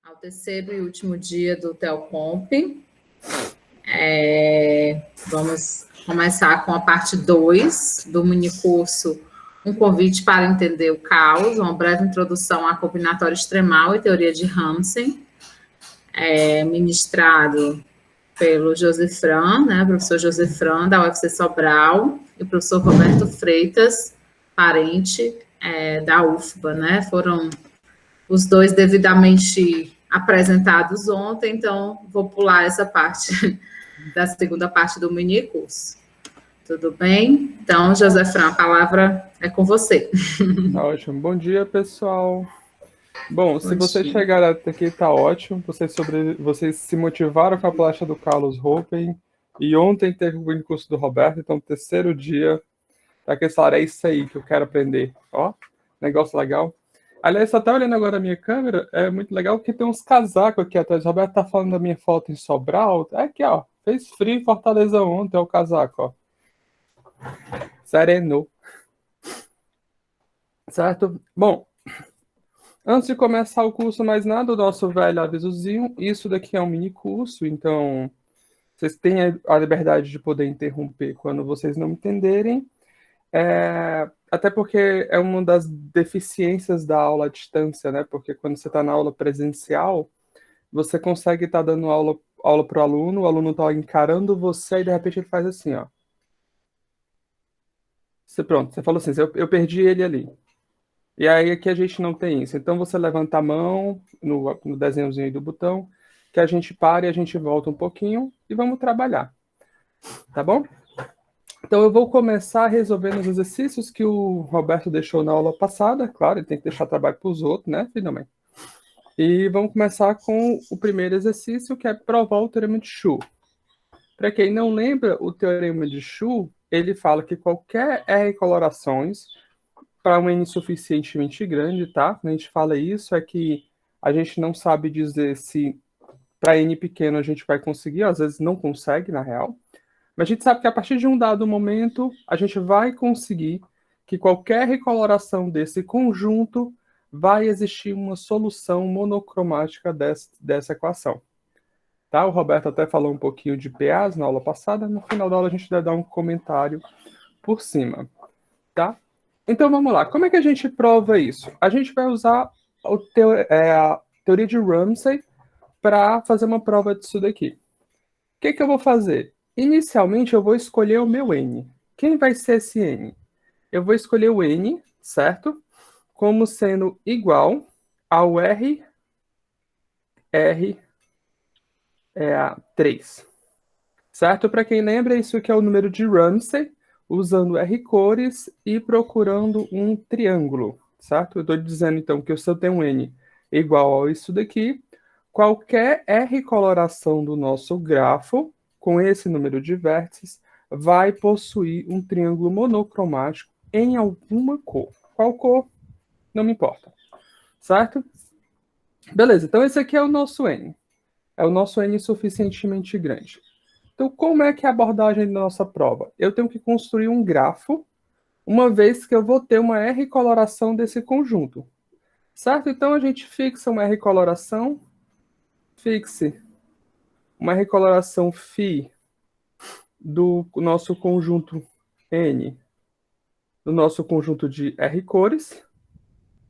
ao terceiro e último dia do Telcomp. Vamos começar com a parte 2 do minicurso Um Convite para Entender o Caos, uma breve introdução à combinatória extremal e teoria de Ramsey, ministrado pelo Josefran, professor Josefran, da UFC Sobral, e o professor Roberto Freitas, parente da UFBA, Foram os dois devidamente apresentados ontem, então vou pular essa parte da segunda parte do minicurso. Tudo bem? Então, Josefran, a palavra é com você. Ótimo. Bom dia, pessoal. Bom, se vocês chegaram até aqui, tá ótimo. Vocês se motivaram com a palestra do Carlos Hoppen. E ontem teve o minicurso do Roberto, então terceiro dia. Tá que é isso aí que eu quero aprender. Ó, negócio legal. Aliás, só tá olhando agora a minha câmera, é muito legal porque tem uns casacos aqui atrás. O Roberto tá falando da minha foto em Sobral. É aqui, ó. Fez frio em Fortaleza ontem, é o casaco, ó. Sereno. Certo? Bom, antes de começar o curso, mais nada, o nosso velho avisozinho. Isso daqui é um mini curso, então vocês têm a liberdade de poder interromper quando vocês não entenderem. Até porque é uma das deficiências da aula à distância, né? Porque quando você está na aula presencial, você consegue estar dando aula para o aluno está encarando você e de repente ele faz assim, ó. Você falou assim, eu perdi ele ali. E aí aqui a gente não tem isso. Então você levanta a mão no desenhozinho aí do botão, que a gente para e a gente volta um pouquinho e vamos trabalhar. Tá bom? Então eu vou começar resolvendo os exercícios que o Roberto deixou na aula passada. Claro, ele tem que deixar trabalho para os outros, né, finalmente. E vamos começar com o primeiro exercício, que é provar o teorema de Shu. Para quem não lembra, o teorema de Shu, ele fala que qualquer R colorações para um N suficientemente grande, tá? Quando a gente fala isso, é que a gente não sabe dizer se para N pequeno a gente vai conseguir, às vezes não consegue, na real. Mas a gente sabe que a partir de um dado momento, a gente vai conseguir que qualquer recoloração desse conjunto vai existir uma solução monocromática dessa equação. Tá? O Roberto até falou um pouquinho de PAs na aula passada, no final da aula a gente vai dar um comentário por cima. Tá? Então vamos lá, como é que a gente prova isso? A gente vai usar a teoria de Ramsey para fazer uma prova disso daqui. O que eu vou fazer? Inicialmente eu vou escolher o meu N. Quem vai ser esse N? Eu vou escolher o N, certo? Como sendo igual ao R 3. Certo? Para quem lembra, isso aqui é o número de Ramsey, usando R cores e procurando um triângulo, certo? Eu estou dizendo, então, que se eu tenho um N igual a isso daqui, qualquer R coloração do nosso grafo, com esse número de vértices, vai possuir um triângulo monocromático em alguma cor. Qual cor? Não me importa. Certo? Beleza, então esse aqui é o nosso N. É o nosso N suficientemente grande. Então, como é que é a abordagem da nossa prova? Eu tenho que construir um grafo, uma vez que eu vou ter uma R coloração desse conjunto. Certo? Então, a gente fixa uma R coloração, fixe uma R coloração φ do nosso conjunto N, do nosso conjunto de R cores,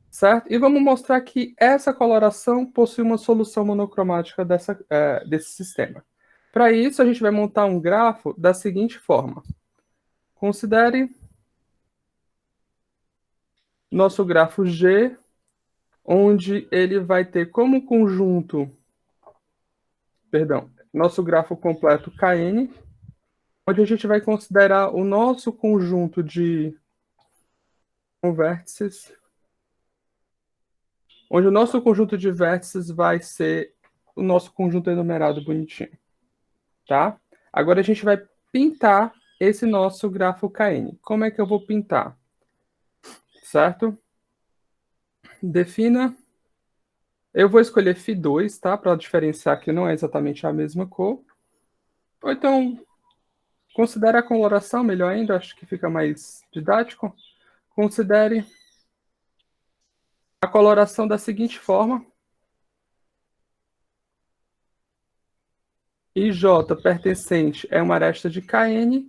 certo? E vamos mostrar que essa coloração possui uma solução monocromática desse sistema. Para isso, a gente vai montar um grafo da seguinte forma. Considere nosso grafo G, onde ele vai ter como conjunto, nosso grafo completo Kn, onde a gente vai considerar o nosso conjunto de vértices, onde o nosso conjunto de vértices vai ser o nosso conjunto enumerado bonitinho, tá? Agora a gente vai pintar esse nosso grafo Kn. Como é que eu vou pintar? Certo? Defina. Eu vou escolher Φ2, tá? Para diferenciar que não é exatamente a mesma cor. Ou então, considere a coloração, melhor ainda, acho que fica mais didático. Considere a coloração da seguinte forma. IJ pertencente é uma aresta de Kn,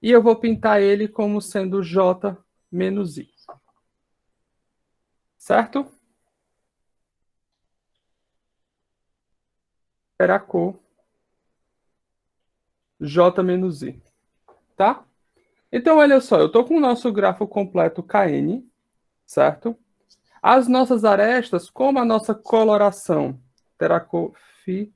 e eu vou pintar ele como sendo J menos I. Certo? Era a cor J menos I. Tá? Então, olha só, eu estou com o nosso grafo completo Kn, certo? As nossas arestas, como a nossa coloração terá cor φ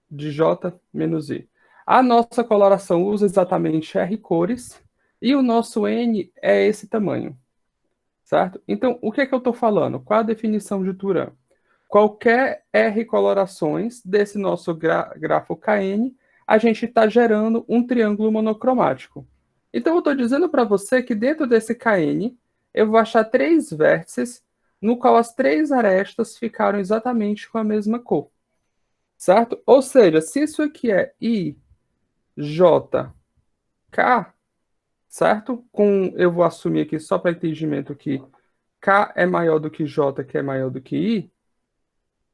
de J menos I. A nossa coloração usa exatamente R cores, e o nosso N é esse tamanho, certo? Então, o que é que eu estou falando? Qual a definição de Turan? Qualquer R colorações desse nosso grafo Kn, a gente está gerando um triângulo monocromático. Então, eu estou dizendo para você que dentro desse Kn, eu vou achar 3 vértices, no qual as 3 arestas ficaram exatamente com a mesma cor. Certo? Ou seja, se isso aqui é I, J, K, certo? Eu vou assumir aqui, só para entendimento, que K é maior do que J, que é maior do que I.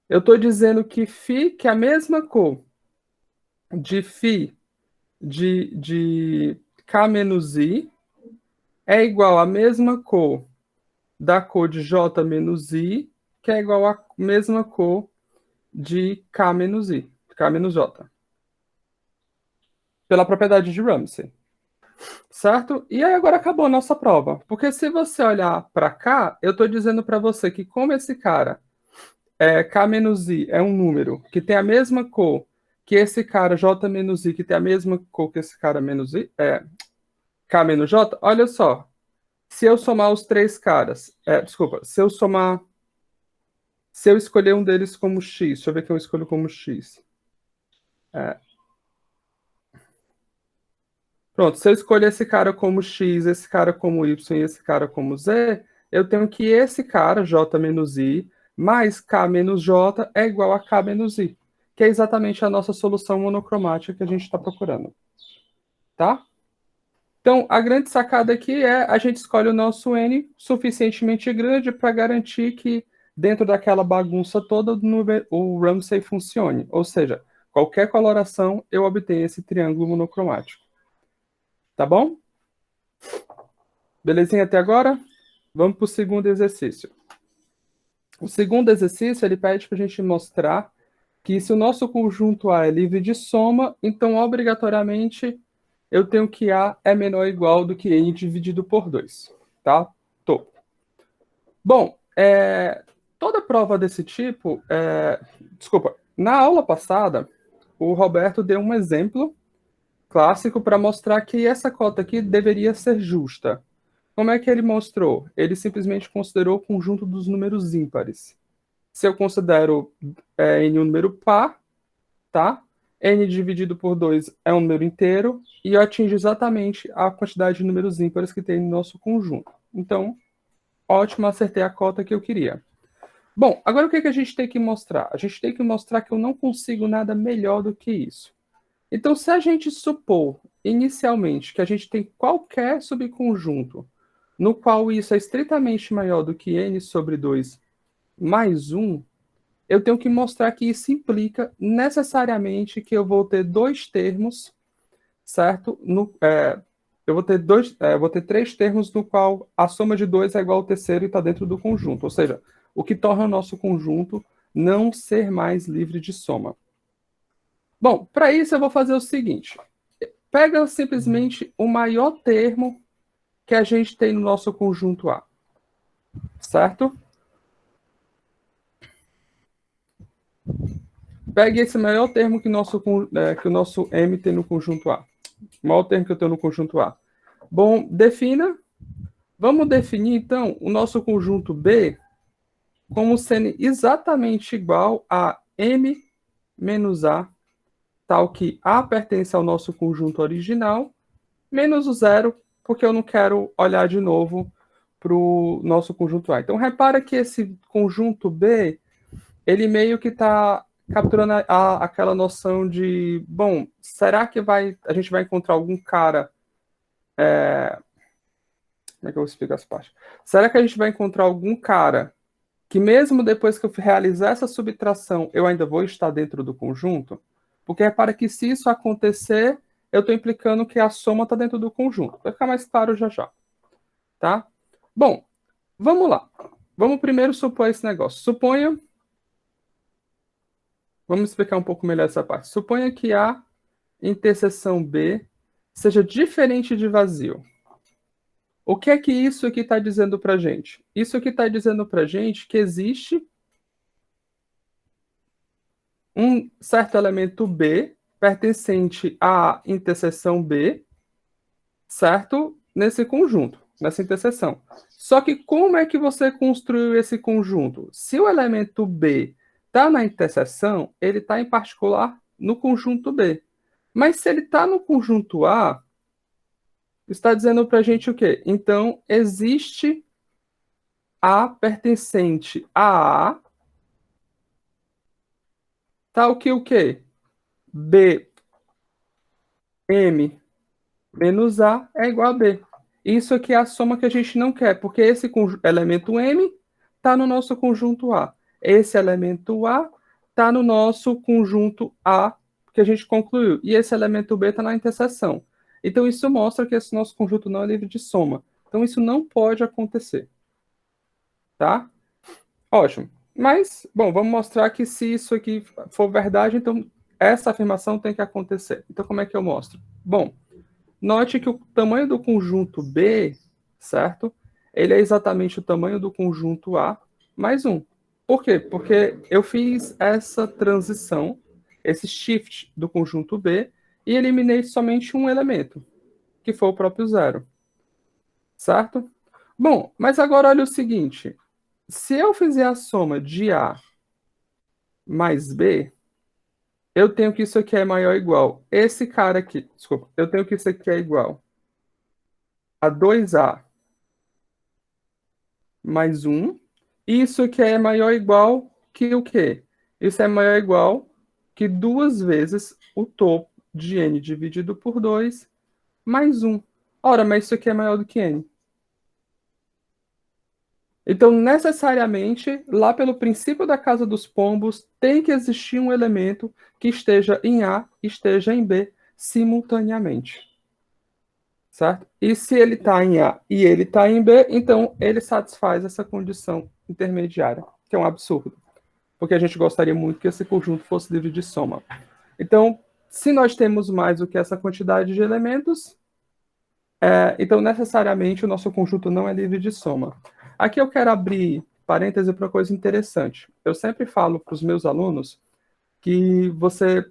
Eu estou dizendo que Φ, que é a mesma cor de Φ de K menos I, é igual à mesma cor da cor de J menos I, que é igual à mesma cor de K menos I, K menos J. Pela propriedade de Ramsey. Certo? E aí agora acabou a nossa prova. Porque se você olhar para cá, eu estou dizendo para você que como esse cara, K menos I, é um número que tem a mesma cor que esse cara J menos I, que tem a mesma cor que esse cara menos I, K menos J, olha só. Se eu somar os 3 caras, desculpa, se eu escolher um deles como X, deixa eu ver quem eu escolho como X. Pronto, se eu escolher esse cara como X, esse cara como Y e esse cara como Z, eu tenho que esse cara, J menos I, mais K menos J é igual a K menos I, que é exatamente a nossa solução monocromática que a gente está procurando. Tá? Então, a grande sacada aqui é a gente escolhe o nosso N suficientemente grande para garantir que dentro daquela bagunça toda o Ramsey funcione. Ou seja, qualquer coloração eu obtenho esse triângulo monocromático. Tá bom? Belezinha até agora? Vamos para o segundo exercício. O segundo exercício, ele pede para a gente mostrar que se o nosso conjunto A é livre de soma, então, obrigatoriamente, eu tenho que A é menor ou igual do que N dividido por 2. Tá? Tô. Bom, toda prova desse tipo... Desculpa, na aula passada, o Roberto deu um exemplo clássico para mostrar que essa cota aqui deveria ser justa. Como é que ele mostrou? Ele simplesmente considerou o conjunto dos números ímpares. Se eu considero n um número par, tá? N dividido por 2 é um número inteiro, e eu atingo exatamente a quantidade de números ímpares que tem no nosso conjunto. Então, ótimo, acertei a cota que eu queria. Bom, agora o que a gente tem que mostrar? A gente tem que mostrar que eu não consigo nada melhor do que isso. Então, se a gente supor, inicialmente, que a gente tem qualquer subconjunto no qual isso é estritamente maior do que n sobre 2 mais 1, eu tenho que mostrar que isso implica necessariamente que eu vou ter 2 termos, certo? Eu vou ter 3 termos no qual a soma de 2 é igual ao terceiro e está dentro do conjunto. Ou seja, o que torna o nosso conjunto não ser mais livre de soma. Bom, para isso eu vou fazer o seguinte. Pega simplesmente o maior termo que a gente tem no nosso conjunto A. Certo? Pegue esse maior termo que o nosso M tem no conjunto A. O maior termo que eu tenho no conjunto A. Bom, defina. Vamos definir, então, o nosso conjunto B como sendo exatamente igual a M menos A, tal que A pertence ao nosso conjunto original, menos o zero, porque eu não quero olhar de novo para o nosso conjunto A. Então, repara que esse conjunto B, ele meio que está capturando aquela noção de, bom, será que a gente vai encontrar algum cara... Como é que eu vou explicar essa parte? Será que a gente vai encontrar algum cara que mesmo depois que eu realizar essa subtração, eu ainda vou estar dentro do conjunto? Porque repara que se isso acontecer, eu estou implicando que a soma está dentro do conjunto. Vai ficar mais claro já já. Tá? Bom, vamos lá. Vamos primeiro supor esse negócio. Suponha... Vamos explicar um pouco melhor essa parte. Suponha que A interseção B seja diferente de vazio. O que é que isso aqui está dizendo para a gente? Isso aqui está dizendo para a gente que existe um certo elemento B pertencente à interseção B, certo? Nesse conjunto, nessa interseção. Só que como é que você construiu esse conjunto? Se o elemento B está na interseção, ele está em particular no conjunto B. Mas se ele está no conjunto A, está dizendo para a gente o quê? Então, existe A pertencente a A, tal que o quê? B M menos A é igual a B. Isso aqui é a soma que a gente não quer, porque esse elemento M está no nosso conjunto A. Esse elemento A está no nosso conjunto A, que a gente concluiu. E esse elemento B está na interseção. Então, isso mostra que esse nosso conjunto não é livre de soma. Então, isso não pode acontecer. Tá? Ótimo. Mas, bom, vamos mostrar que se isso aqui for verdade, então essa afirmação tem que acontecer. Então, como é que eu mostro? Bom, note que o tamanho do conjunto B, certo? Ele é exatamente o tamanho do conjunto A mais 1. Por quê? Porque eu fiz essa transição, esse shift do conjunto B, e eliminei somente um elemento, que foi o próprio zero. Certo? Bom, mas agora olha o seguinte. Se eu fizer a soma de A mais B, eu tenho que isso aqui é maior ou igual. Esse cara aqui, desculpa, eu tenho que isso aqui é igual a 2A mais 1. Isso aqui é maior ou igual que o quê? Isso é maior ou igual que 2 vezes o topo de N dividido por 2 mais 1. Ora, mas isso aqui é maior do que N. Então, necessariamente, lá pelo princípio da casa dos pombos, tem que existir um elemento que esteja em A e esteja em B simultaneamente. Certo? E se ele está em A e ele está em B, então ele satisfaz essa condição intermediária, que é um absurdo. Porque a gente gostaria muito que esse conjunto fosse livre de soma. Então, se nós temos mais do que essa quantidade de elementos, então necessariamente o nosso conjunto não é livre de soma. Aqui eu quero abrir parêntese para uma coisa interessante. Eu sempre falo para os meus alunos que você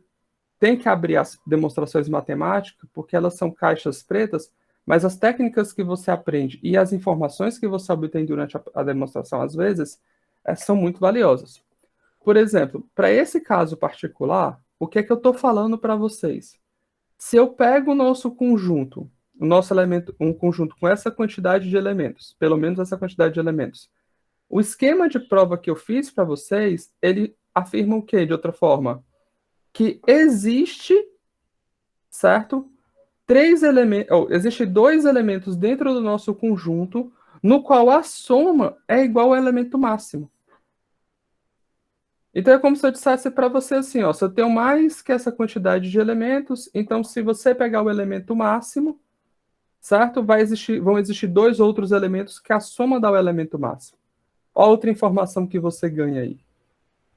tem que abrir as demonstrações matemáticas, porque elas são caixas pretas, mas as técnicas que você aprende e as informações que você obtém durante a demonstração, às vezes, são muito valiosas. Por exemplo, para esse caso particular, o que é que eu estou falando para vocês? Se eu pego o nosso conjunto, o nosso elemento, um conjunto com essa quantidade de elementos, pelo menos essa quantidade de elementos, o esquema de prova que eu fiz para vocês, ele afirma o quê, de outra forma? Que existe, certo? Existe 2 elementos dentro do nosso conjunto, no qual a soma é igual ao elemento máximo. Então é como se eu dissesse para você assim, ó, se eu tenho mais que essa quantidade de elementos, então se você pegar o elemento máximo, certo? Vão existir 2 outros elementos que a soma dá o elemento máximo. Outra informação que você ganha aí.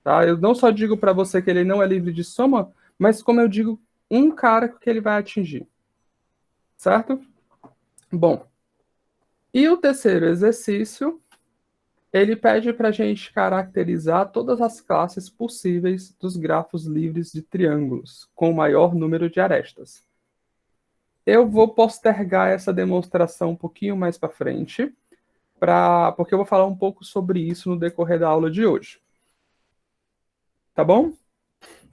Tá? Eu não só digo para você que ele não é livre de soma, mas como eu digo, um cara que ele vai atingir. Certo? Bom, e o terceiro exercício, ele pede para a gente caracterizar todas as classes possíveis dos grafos livres de triângulos, com o maior número de arestas. Eu vou postergar essa demonstração um pouquinho mais para frente, porque eu vou falar um pouco sobre isso no decorrer da aula de hoje. Tá bom?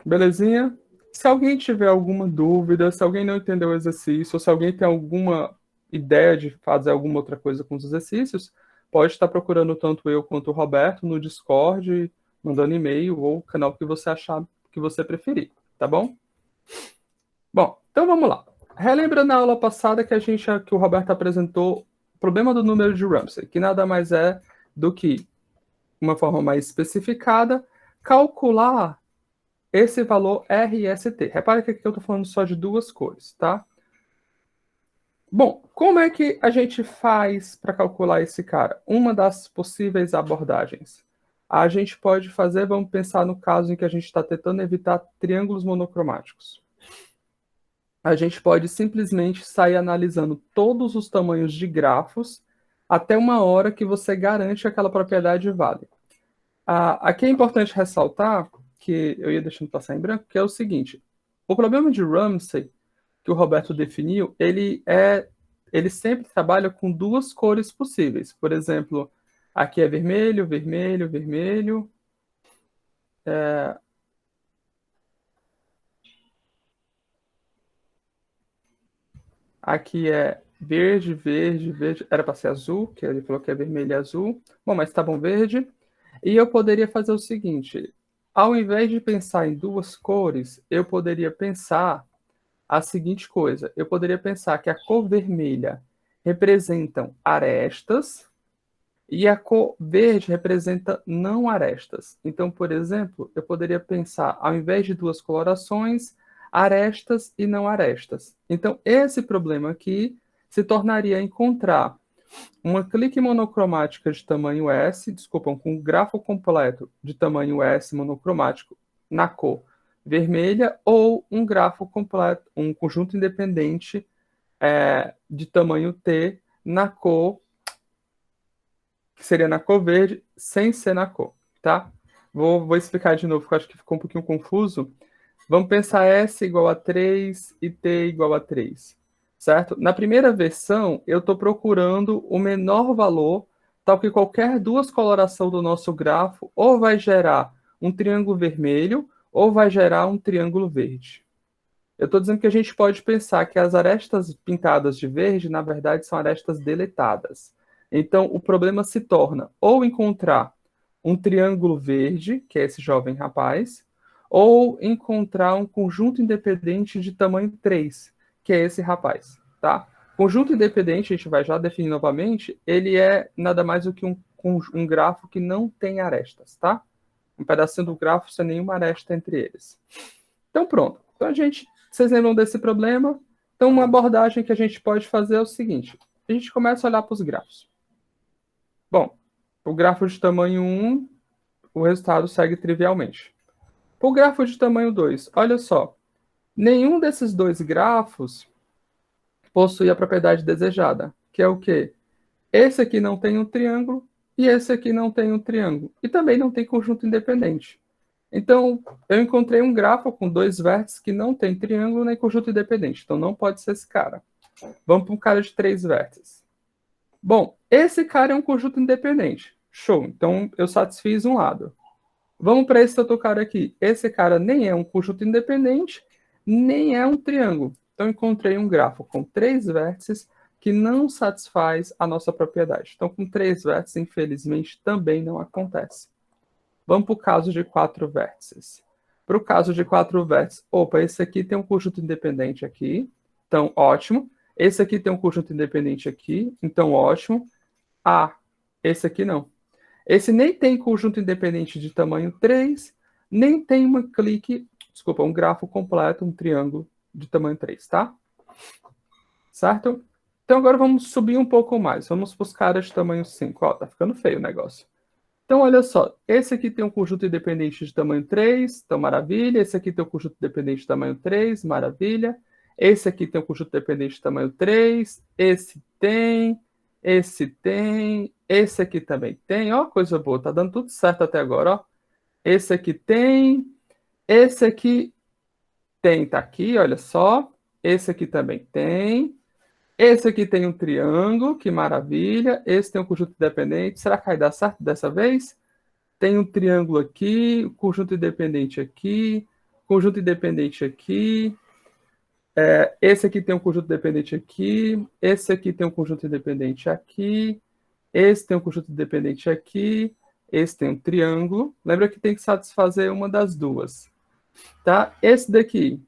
Belezinha? Se alguém tiver alguma dúvida, se alguém não entendeu o exercício, ou se alguém tem alguma ideia de fazer alguma outra coisa com os exercícios, pode estar procurando tanto eu quanto o Roberto no Discord, mandando e-mail ou o canal que você achar que você preferir, tá bom? Bom, então vamos lá. Relembra na aula passada que o Roberto apresentou o problema do número de Ramsey, que nada mais é do que, uma forma mais especificada, calcular esse valor RST. Repare que aqui eu estou falando só de duas cores, tá? Bom, como é que a gente faz para calcular esse cara? Uma das possíveis abordagens. A gente pode fazer, vamos pensar no caso em que a gente está tentando evitar triângulos monocromáticos. A gente pode simplesmente sair analisando todos os tamanhos de grafos até uma hora que você garante que aquela propriedade vale. Aqui é importante ressaltar, que eu ia deixando passar em branco, que é o seguinte: o problema de Ramsey, que o Roberto definiu, ele sempre trabalha com duas cores possíveis. Por exemplo, aqui é vermelho, vermelho, vermelho. Aqui é verde, verde, verde. Era para ser azul, que ele falou que é vermelho e azul. Bom, mas tá bom, verde. E eu poderia fazer o seguinte: ao invés de pensar em duas cores, eu poderia pensar a seguinte coisa. Eu poderia pensar que a cor vermelha representam arestas e a cor verde representa não arestas. Então, por exemplo, eu poderia pensar, ao invés de duas colorações, arestas e não arestas. Então, esse problema aqui se tornaria encontrar uma clique monocromática de tamanho S, desculpa, com um grafo completo de tamanho S monocromático na cor vermelha, ou um grafo completo, um conjunto independente de tamanho T na cor, que seria na cor verde, sem ser na cor, tá? Vou explicar de novo, porque eu acho que ficou um pouquinho confuso. Vamos pensar S igual a 3 e T igual a 3, certo? Na primeira versão, eu estou procurando o menor valor, tal que qualquer duas coloração do nosso grafo ou vai gerar um triângulo vermelho ou vai gerar um triângulo verde. Eu estou dizendo que a gente pode pensar que as arestas pintadas de verde, na verdade, são arestas deletadas. Então, o problema se torna ou encontrar um triângulo verde, que é esse jovem rapaz, ou encontrar um conjunto independente de tamanho 3, que é esse rapaz, tá? Conjunto independente, a gente vai já definir novamente, ele é nada mais do que um grafo que não tem arestas, tá? Um pedacinho do grafo sem nenhuma aresta entre eles. Então, pronto. Então, vocês lembram desse problema? Então, uma abordagem que a gente pode fazer é o seguinte: a gente começa a olhar para os grafos. Bom, o grafo de tamanho 1, o resultado segue trivialmente. O grafo de tamanho 2, olha só, nenhum desses dois grafos possui a propriedade desejada, que é o quê? Esse aqui não tem um triângulo e esse aqui não tem um triângulo. E também não tem conjunto independente. Então, eu encontrei um grafo com dois vértices que não tem triângulo nem conjunto independente. Então, não pode ser esse cara. Vamos para um cara de 3 vértices. Bom, esse cara é um conjunto independente. Show. Então, eu satisfiz um lado. Vamos para esse outro cara aqui. Esse cara nem é um conjunto independente, nem é um triângulo. Então, encontrei um grafo com 3 vértices que não satisfaz a nossa propriedade. Então, com 3 vértices, infelizmente, também não acontece. Vamos para o caso de 4 vértices. Para o caso de 4 vértices, opa, esse aqui tem um conjunto independente aqui, então ótimo. Esse aqui tem um conjunto independente aqui, então ótimo. Esse aqui não. Esse nem tem conjunto independente de tamanho 3, nem tem um grafo completo, um triângulo de tamanho 3, tá? Certo? Então agora vamos subir um pouco mais. Vamos para os caras de tamanho 5. Ó, tá ficando feio o negócio. Então, olha só, esse aqui tem um conjunto independente de tamanho 3, então maravilha. Esse aqui tem um conjunto independente de tamanho 3, maravilha. Esse aqui tem um conjunto independente de tamanho 3, esse tem, esse aqui também tem. Ó, coisa boa, tá dando tudo certo até agora, ó. Esse aqui tem, esse aqui tem, tá aqui, olha só. Esse aqui também tem. Esse aqui tem um triângulo, que maravilha. Esse tem um conjunto independente. Será que vai dar certo dessa vez? Tem um triângulo aqui, conjunto independente aqui, conjunto independente aqui. Esse aqui tem um conjunto independente aqui. Esse aqui tem um conjunto independente aqui. Esse tem um conjunto independente aqui. Esse tem um triângulo. Lembra que tem que satisfazer uma das duas. Tá? Esse daqui,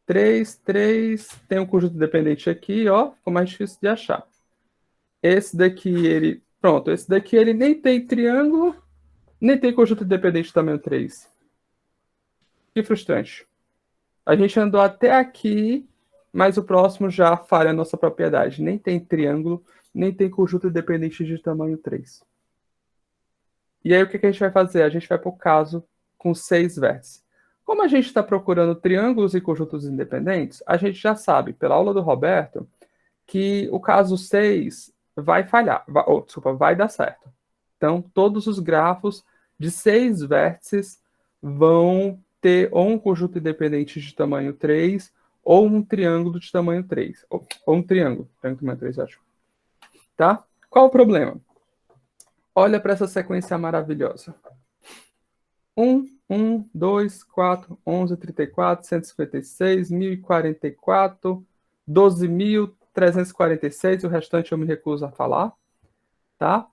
3, tem um conjunto independente aqui, ó, ficou mais difícil de achar. Esse daqui, esse daqui ele nem tem triângulo Nem tem conjunto independente de tamanho 3. Que frustrante. A gente andou até aqui, mas o próximo já falha a nossa propriedade. Nem tem triângulo, nem tem conjunto independente de tamanho 3. E aí o que a gente vai fazer? A gente vai para o caso com 6 vértices. Como a gente está procurando triângulos e conjuntos independentes, a gente já sabe, pela aula do Roberto, que o caso 6 vai falhar, vai dar certo. Então, todos os grafos de 6 vértices vão ter ou um conjunto independente de tamanho 3 ou um triângulo de tamanho 3. Ou um triângulo de tamanho 3, acho. Tá? Qual o problema? Olha para essa sequência maravilhosa. 1, 2, 4, 11, 34, 156, 1044, 12.346, o restante eu me recuso a falar, tá?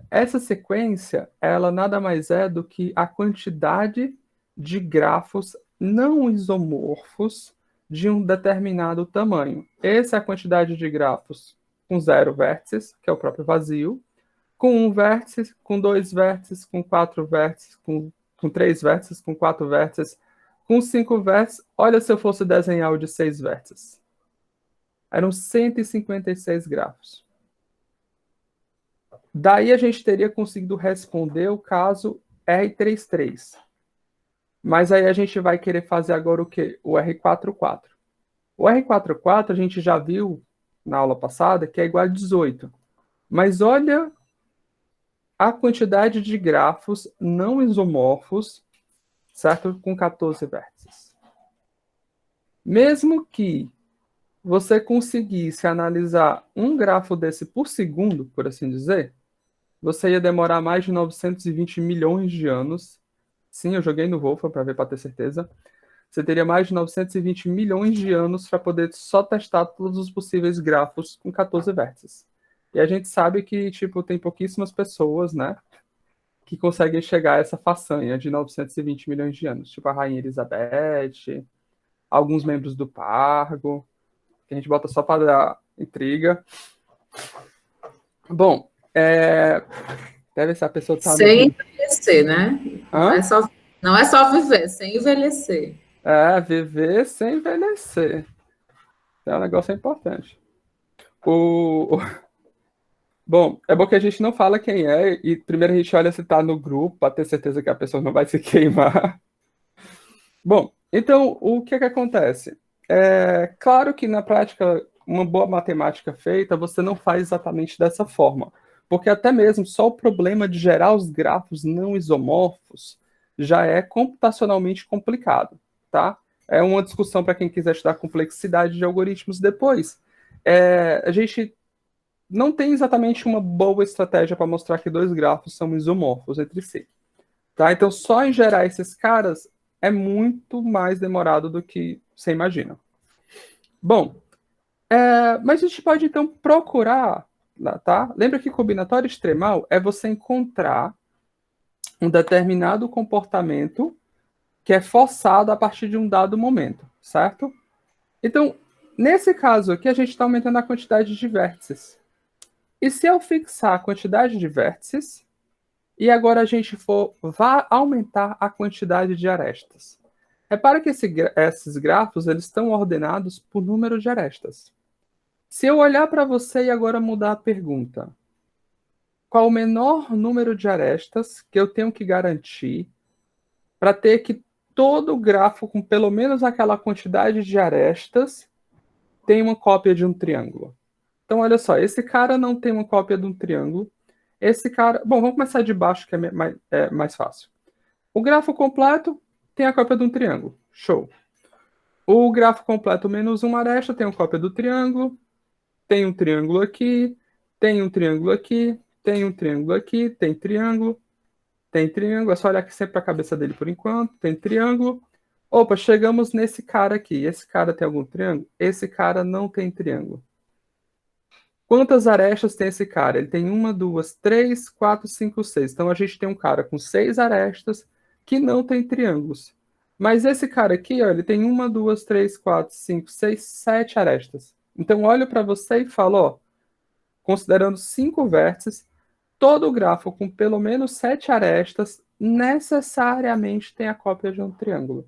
Essa sequência, ela nada mais é do que a quantidade de grafos não isomorfos de um determinado tamanho. Essa é a quantidade de grafos com 0 vértices, que é o próprio vazio, com 1 vértice, com 2 vértices, com 4 vértices, com 3 vértices, com 4 vértices, com 5 vértices. Olha se eu fosse desenhar o de 6 vértices. Eram 156 grafos. Daí a gente teria conseguido responder o caso R33. Mas aí a gente vai querer fazer agora o quê? O R44. O R44 a gente já viu na aula passada que é igual a 18. Mas olha a quantidade de grafos não isomorfos, certo? Com 14 vértices. Mesmo que você conseguisse analisar um grafo desse por segundo, por assim dizer, você ia demorar mais de 920 milhões de anos. Sim, eu joguei no Wolfram para ver, para ter certeza. Você teria mais de 920 milhões de anos para poder só testar todos os possíveis grafos com 14 vértices. E a gente sabe que, tipo, tem pouquíssimas pessoas, né, que conseguem chegar a essa façanha de 920 milhões de anos. Tipo a Rainha Elizabeth, alguns membros do Pargo, que a gente bota só para dar intriga. Bom, deve ser a pessoa tá sem envelhecer, né? Não é só viver, sem envelhecer. Viver sem envelhecer. É um negócio importante. Bom, é bom que a gente não fala quem é, e primeiro a gente olha se tá no grupo, para ter certeza que a pessoa não vai se queimar. Bom, então, o que acontece? Claro que na prática, uma boa matemática feita, você não faz exatamente dessa forma. Porque até mesmo só o problema de gerar os grafos não isomorfos já é computacionalmente complicado, tá? É uma discussão para quem quiser estudar complexidade de algoritmos depois. A gente não tem exatamente uma boa estratégia para mostrar que dois grafos são isomorfos entre si. Tá? Então, só em gerar esses caras é muito mais demorado do que você imagina. Bom, mas a gente pode, então, procurar, tá? Lembra que combinatório extremal é você encontrar um determinado comportamento que é forçado a partir de um dado momento, certo? Então, nesse caso aqui, a gente está aumentando a quantidade de vértices. E se eu fixar a quantidade de vértices, e agora a gente vai aumentar a quantidade de arestas. Repara que esses grafos eles estão ordenados por número de arestas. Se eu olhar para você e agora mudar a pergunta, qual o menor número de arestas que eu tenho que garantir para ter que todo grafo com pelo menos aquela quantidade de arestas tem uma cópia de um triângulo? Então, olha só, esse cara não tem uma cópia de um triângulo. Esse cara... Bom, vamos começar de baixo, que é mais fácil. O grafo completo tem a cópia de um triângulo. Show. O grafo completo menos uma aresta tem uma cópia do triângulo. Tem um triângulo aqui. Tem um triângulo aqui. Tem um triângulo aqui. Tem triângulo. Tem triângulo. É só olhar aqui sempre para a cabeça dele por enquanto. Tem triângulo. Opa, chegamos nesse cara aqui. Esse cara tem algum triângulo? Esse cara não tem triângulo. Quantas arestas tem esse cara? Ele tem 1, 2, 3, 4, 5, 6. Então, a gente tem um cara com 6 arestas que não tem triângulos. Mas esse cara aqui, ó, ele tem 1, 2, 3, 4, 5, 6, 7 arestas. Então, olho para você e falo, ó, considerando 5 vértices, todo grafo com pelo menos 7 arestas necessariamente tem a cópia de um triângulo.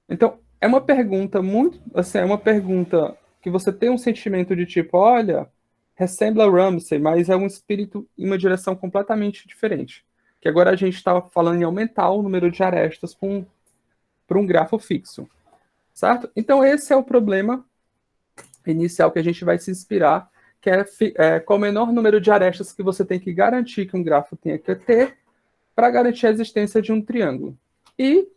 Então, é uma pergunta muito, assim, é uma pergunta que você tem um sentimento de tipo, olha, ressembla Ramsey, mas é um espírito em uma direção completamente diferente. Que agora a gente está falando em aumentar o número de arestas para um grafo fixo, certo? Então, esse é o problema inicial que a gente vai se inspirar, que é qual o menor número de arestas que você tem que garantir que um grafo tenha que ter para garantir a existência de um triângulo. E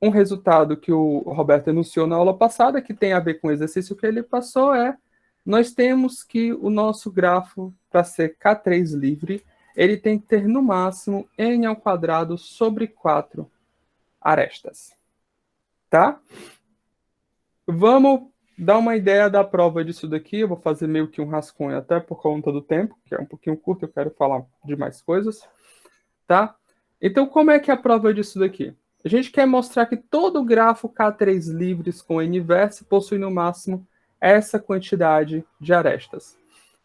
um resultado que o Roberto enunciou na aula passada, que tem a ver com o exercício que ele passou, nós temos que o nosso grafo, para ser K3 livre, ele tem que ter no máximo n ao quadrado sobre 4 arestas. Tá? Vamos dar uma ideia da prova disso daqui. Eu vou fazer meio que um rascunho até por conta do tempo, que é um pouquinho curto, eu quero falar de mais coisas. Tá? Então, como é que é a prova disso daqui? A gente quer mostrar que todo grafo K3 livres com n-verse possui no máximo essa quantidade de arestas.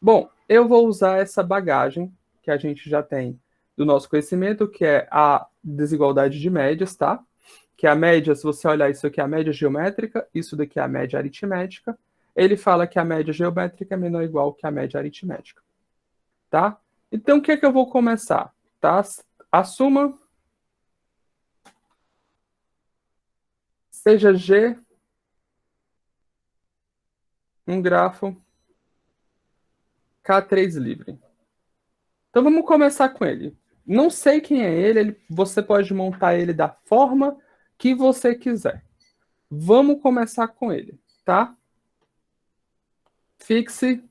Bom, eu vou usar essa bagagem que a gente já tem do nosso conhecimento, que é a desigualdade de médias, tá? Que é a média, se você olhar isso aqui, é a média geométrica, isso daqui é a média aritmética. Ele fala que a média geométrica é menor ou igual que a média aritmética, tá? Então, o que é que eu vou começar? Tá? Assuma seja G um grafo K3 livre. Então vamos começar com ele. Não sei quem é ele, você pode montar ele da forma que você quiser. Vamos começar com ele, tá? Fixe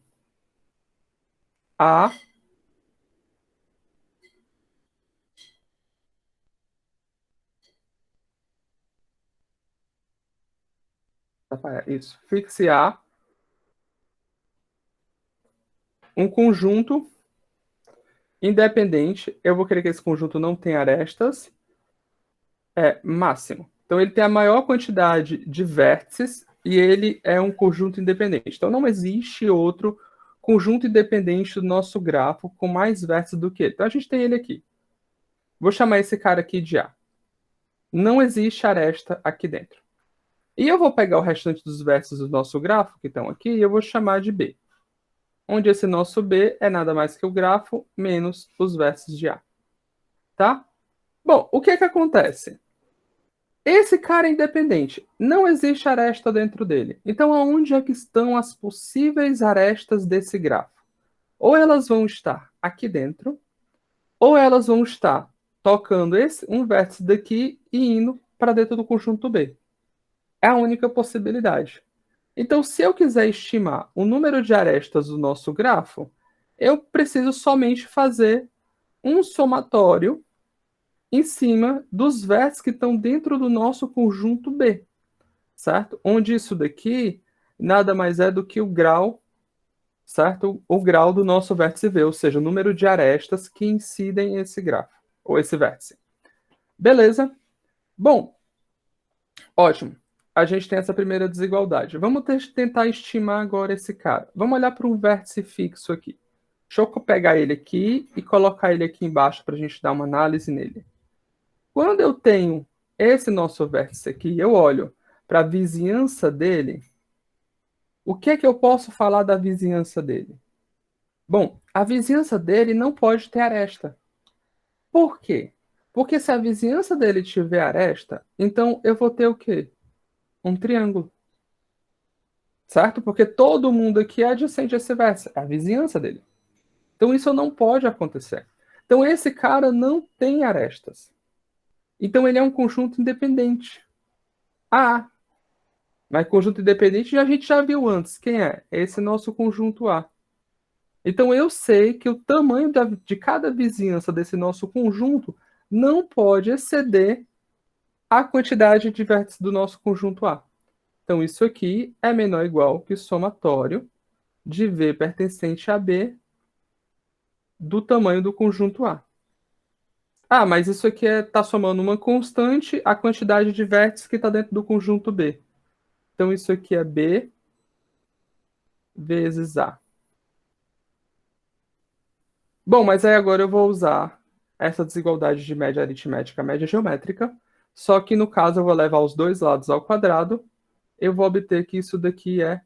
A isso, fixe A um conjunto independente. Eu vou querer que esse conjunto não tenha arestas. É máximo. Então ele tem a maior quantidade de vértices e ele é um conjunto independente. Então não existe outro conjunto independente do nosso grafo com mais vértices do que ele. Então a gente tem ele aqui. Vou chamar esse cara aqui de A. Não existe aresta aqui dentro. E eu vou pegar o restante dos vértices do nosso grafo, que estão aqui, e eu vou chamar de B. Onde esse nosso B é nada mais que o grafo menos os vértices de A. Tá? Bom, o que é que acontece? Esse cara é independente. Não existe aresta dentro dele. Então, aonde é que estão as possíveis arestas desse grafo? Ou elas vão estar aqui dentro, ou elas vão estar tocando um vértice daqui e indo para dentro do conjunto B. É a única possibilidade. Então, se eu quiser estimar o número de arestas do nosso grafo, eu preciso somente fazer um somatório em cima dos vértices que estão dentro do nosso conjunto B, certo? Onde isso daqui nada mais é do que o grau, certo? O grau do nosso vértice V, ou seja, o número de arestas que incidem esse grafo, ou esse vértice. Beleza? Bom, ótimo. A gente tem essa primeira desigualdade. Vamos tentar estimar agora esse cara. Vamos olhar para um vértice fixo aqui. Deixa eu pegar ele aqui e colocar ele aqui embaixo para a gente dar uma análise nele. Quando eu tenho esse nosso vértice aqui, eu olho para a vizinhança dele, o que é que eu posso falar da vizinhança dele? Bom, a vizinhança dele não pode ter aresta. Por quê? Porque se a vizinhança dele tiver aresta, então eu vou ter o quê? Um triângulo. Certo? Porque todo mundo aqui é adjacente a esse vértice, é a vizinhança dele. Então isso não pode acontecer. Então esse cara não tem arestas. Então ele é um conjunto independente. A. Mas conjunto independente a gente já viu antes. Quem é? É esse nosso conjunto A. Então eu sei que o tamanho de cada vizinhança desse nosso conjunto não pode exceder a quantidade de vértices do nosso conjunto A. Então isso aqui é menor ou igual que o somatório de V pertencente a B do tamanho do conjunto A. Ah, mas isso aqui está somando uma constante a quantidade de vértices que está dentro do conjunto B. Então isso aqui é B vezes A. Bom, mas aí agora eu vou usar essa desigualdade de média aritmética, média geométrica, só que no caso eu vou levar os dois lados ao quadrado, eu vou obter que isso daqui é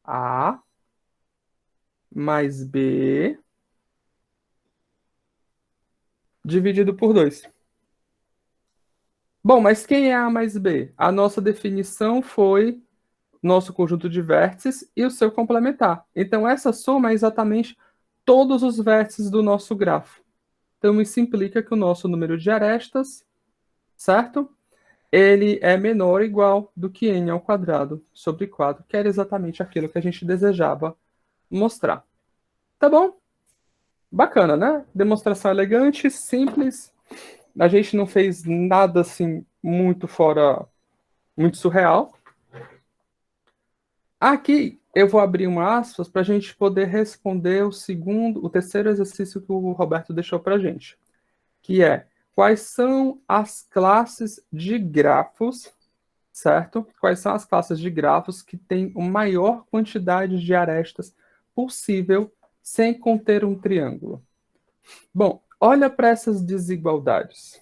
A mais B dividido por 2. Bom, mas quem é A mais B? A nossa definição foi nosso conjunto de vértices e o seu complementar. Então, essa soma é exatamente todos os vértices do nosso grafo. Então, isso implica que o nosso número de arestas, certo? Ele é menor ou igual do que n ao quadrado sobre 4, que era exatamente aquilo que a gente desejava mostrar. Tá bom? Bacana, né? Demonstração elegante, simples. A gente não fez nada assim muito fora, muito surreal. Aqui eu vou abrir uma aspas para a gente poder responder o terceiro exercício que o Roberto deixou para a gente, que é quais são as classes de grafos, certo? Quais são as classes de grafos que têm a maior quantidade de arestas possível sem conter um triângulo? Bom, olha para essas desigualdades.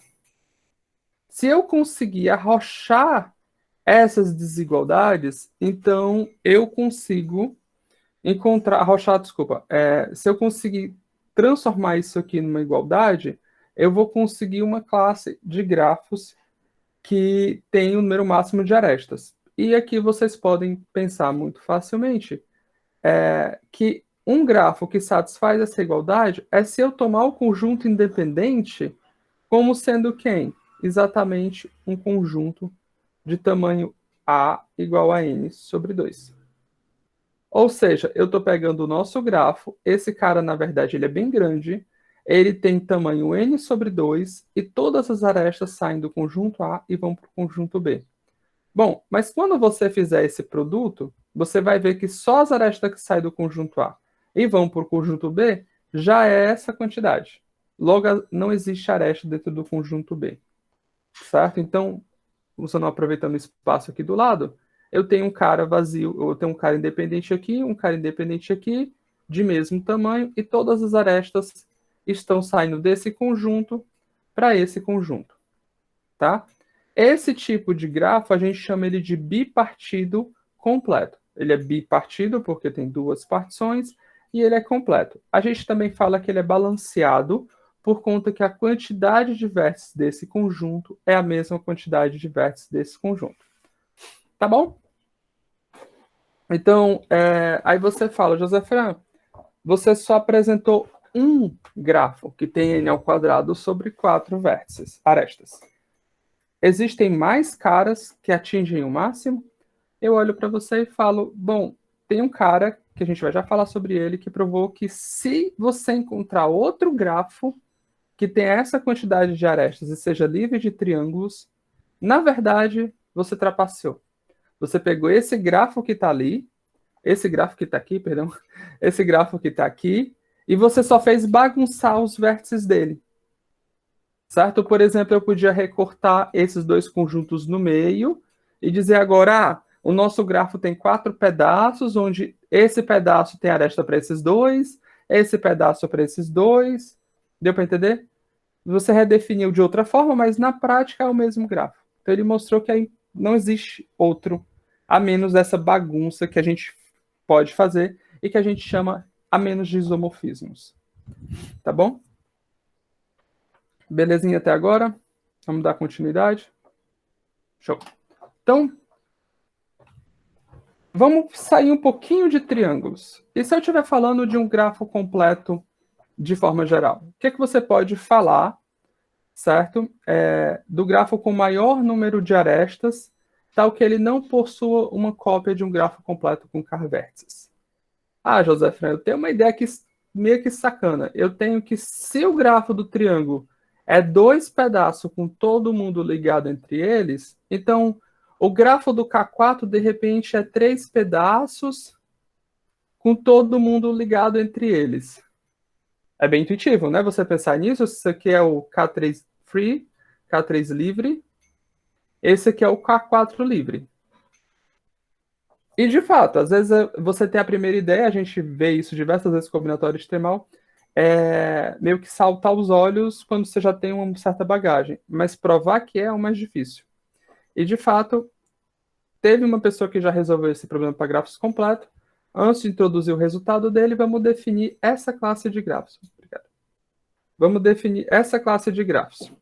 Se eu conseguir arrochar essas desigualdades, então eu consigo arrochar, desculpa, se eu conseguir transformar isso aqui numa igualdade, eu vou conseguir uma classe de grafos que tem o número máximo de arestas. E aqui vocês podem pensar muito facilmente que um grafo que satisfaz essa igualdade é se eu tomar o conjunto independente como sendo quem? Exatamente um conjunto de tamanho A igual a N sobre 2. Ou seja, eu estou pegando o nosso grafo, esse cara, na verdade, ele é bem grande, ele tem tamanho N sobre 2, e todas as arestas saem do conjunto A e vão para o conjunto B. Bom, mas quando você fizer esse produto, você vai ver que só as arestas que saem do conjunto A e vão para o conjunto B já é essa quantidade. Logo, não existe aresta dentro do conjunto B. Certo? Então, usando aproveitando o espaço aqui do lado, eu tenho um cara vazio, eu tenho um cara independente aqui, um cara independente aqui, de mesmo tamanho, e todas as arestas estão saindo desse conjunto para esse conjunto. Tá? Esse tipo de grafo, a gente chama ele de bipartido completo. Ele é bipartido porque tem duas partições e ele é completo. A gente também fala que ele é balanceado por conta que a quantidade de vértices desse conjunto é a mesma quantidade de vértices desse conjunto. Tá bom? Então, aí você fala, José Fran, você só apresentou um grafo que tem n ao quadrado sobre 4 vértices, arestas. Existem mais caras que atingem o máximo? Eu olho para você e falo, bom, tem um cara, que a gente vai já falar sobre ele, que provou que se você encontrar outro grafo que tenha essa quantidade de arestas e seja livre de triângulos, na verdade, você trapaceou. Você pegou esse grafo que está ali, esse grafo que está aqui, perdão, esse grafo que está aqui, e você só fez bagunçar os vértices dele. Certo? Por exemplo, eu podia recortar esses dois conjuntos no meio e dizer agora, o nosso grafo tem 4 pedaços, onde esse pedaço tem aresta para esses dois, esse pedaço para esses dois. Deu para entender? Você redefiniu de outra forma, mas na prática é o mesmo grafo. Então ele mostrou que aí não existe outro, a menos dessa bagunça que a gente pode fazer e que a gente chama a menos de isomorfismos. Tá bom? Belezinha até agora? Vamos dar continuidade? Show. Então, vamos sair um pouquinho de triângulos. E se eu estiver falando de um grafo completo de forma geral? O que é que você pode falar, certo? Do grafo com maior número de arestas, tal que ele não possua uma cópia de um grafo completo com vértices. Ah, José Fran, eu tenho uma ideia que meio que sacana. Eu tenho que, se o grafo do triângulo é 2 pedaços com todo mundo ligado entre eles, então o grafo do K4, de repente, é 3 pedaços com todo mundo ligado entre eles. É bem intuitivo, né? Você pensar nisso. Isso aqui é o K3 free, K3 livre. Esse aqui é o K4 livre. E, de fato, às vezes você tem a primeira ideia, a gente vê isso diversas vezes com combinatório extremal, meio que salta aos olhos quando você já tem uma certa bagagem, mas provar que é o mais difícil. E, de fato, teve uma pessoa que já resolveu esse problema para grafos completos. Antes de introduzir o resultado dele, vamos definir essa classe de grafos. Obrigado. Vamos definir essa classe de grafos.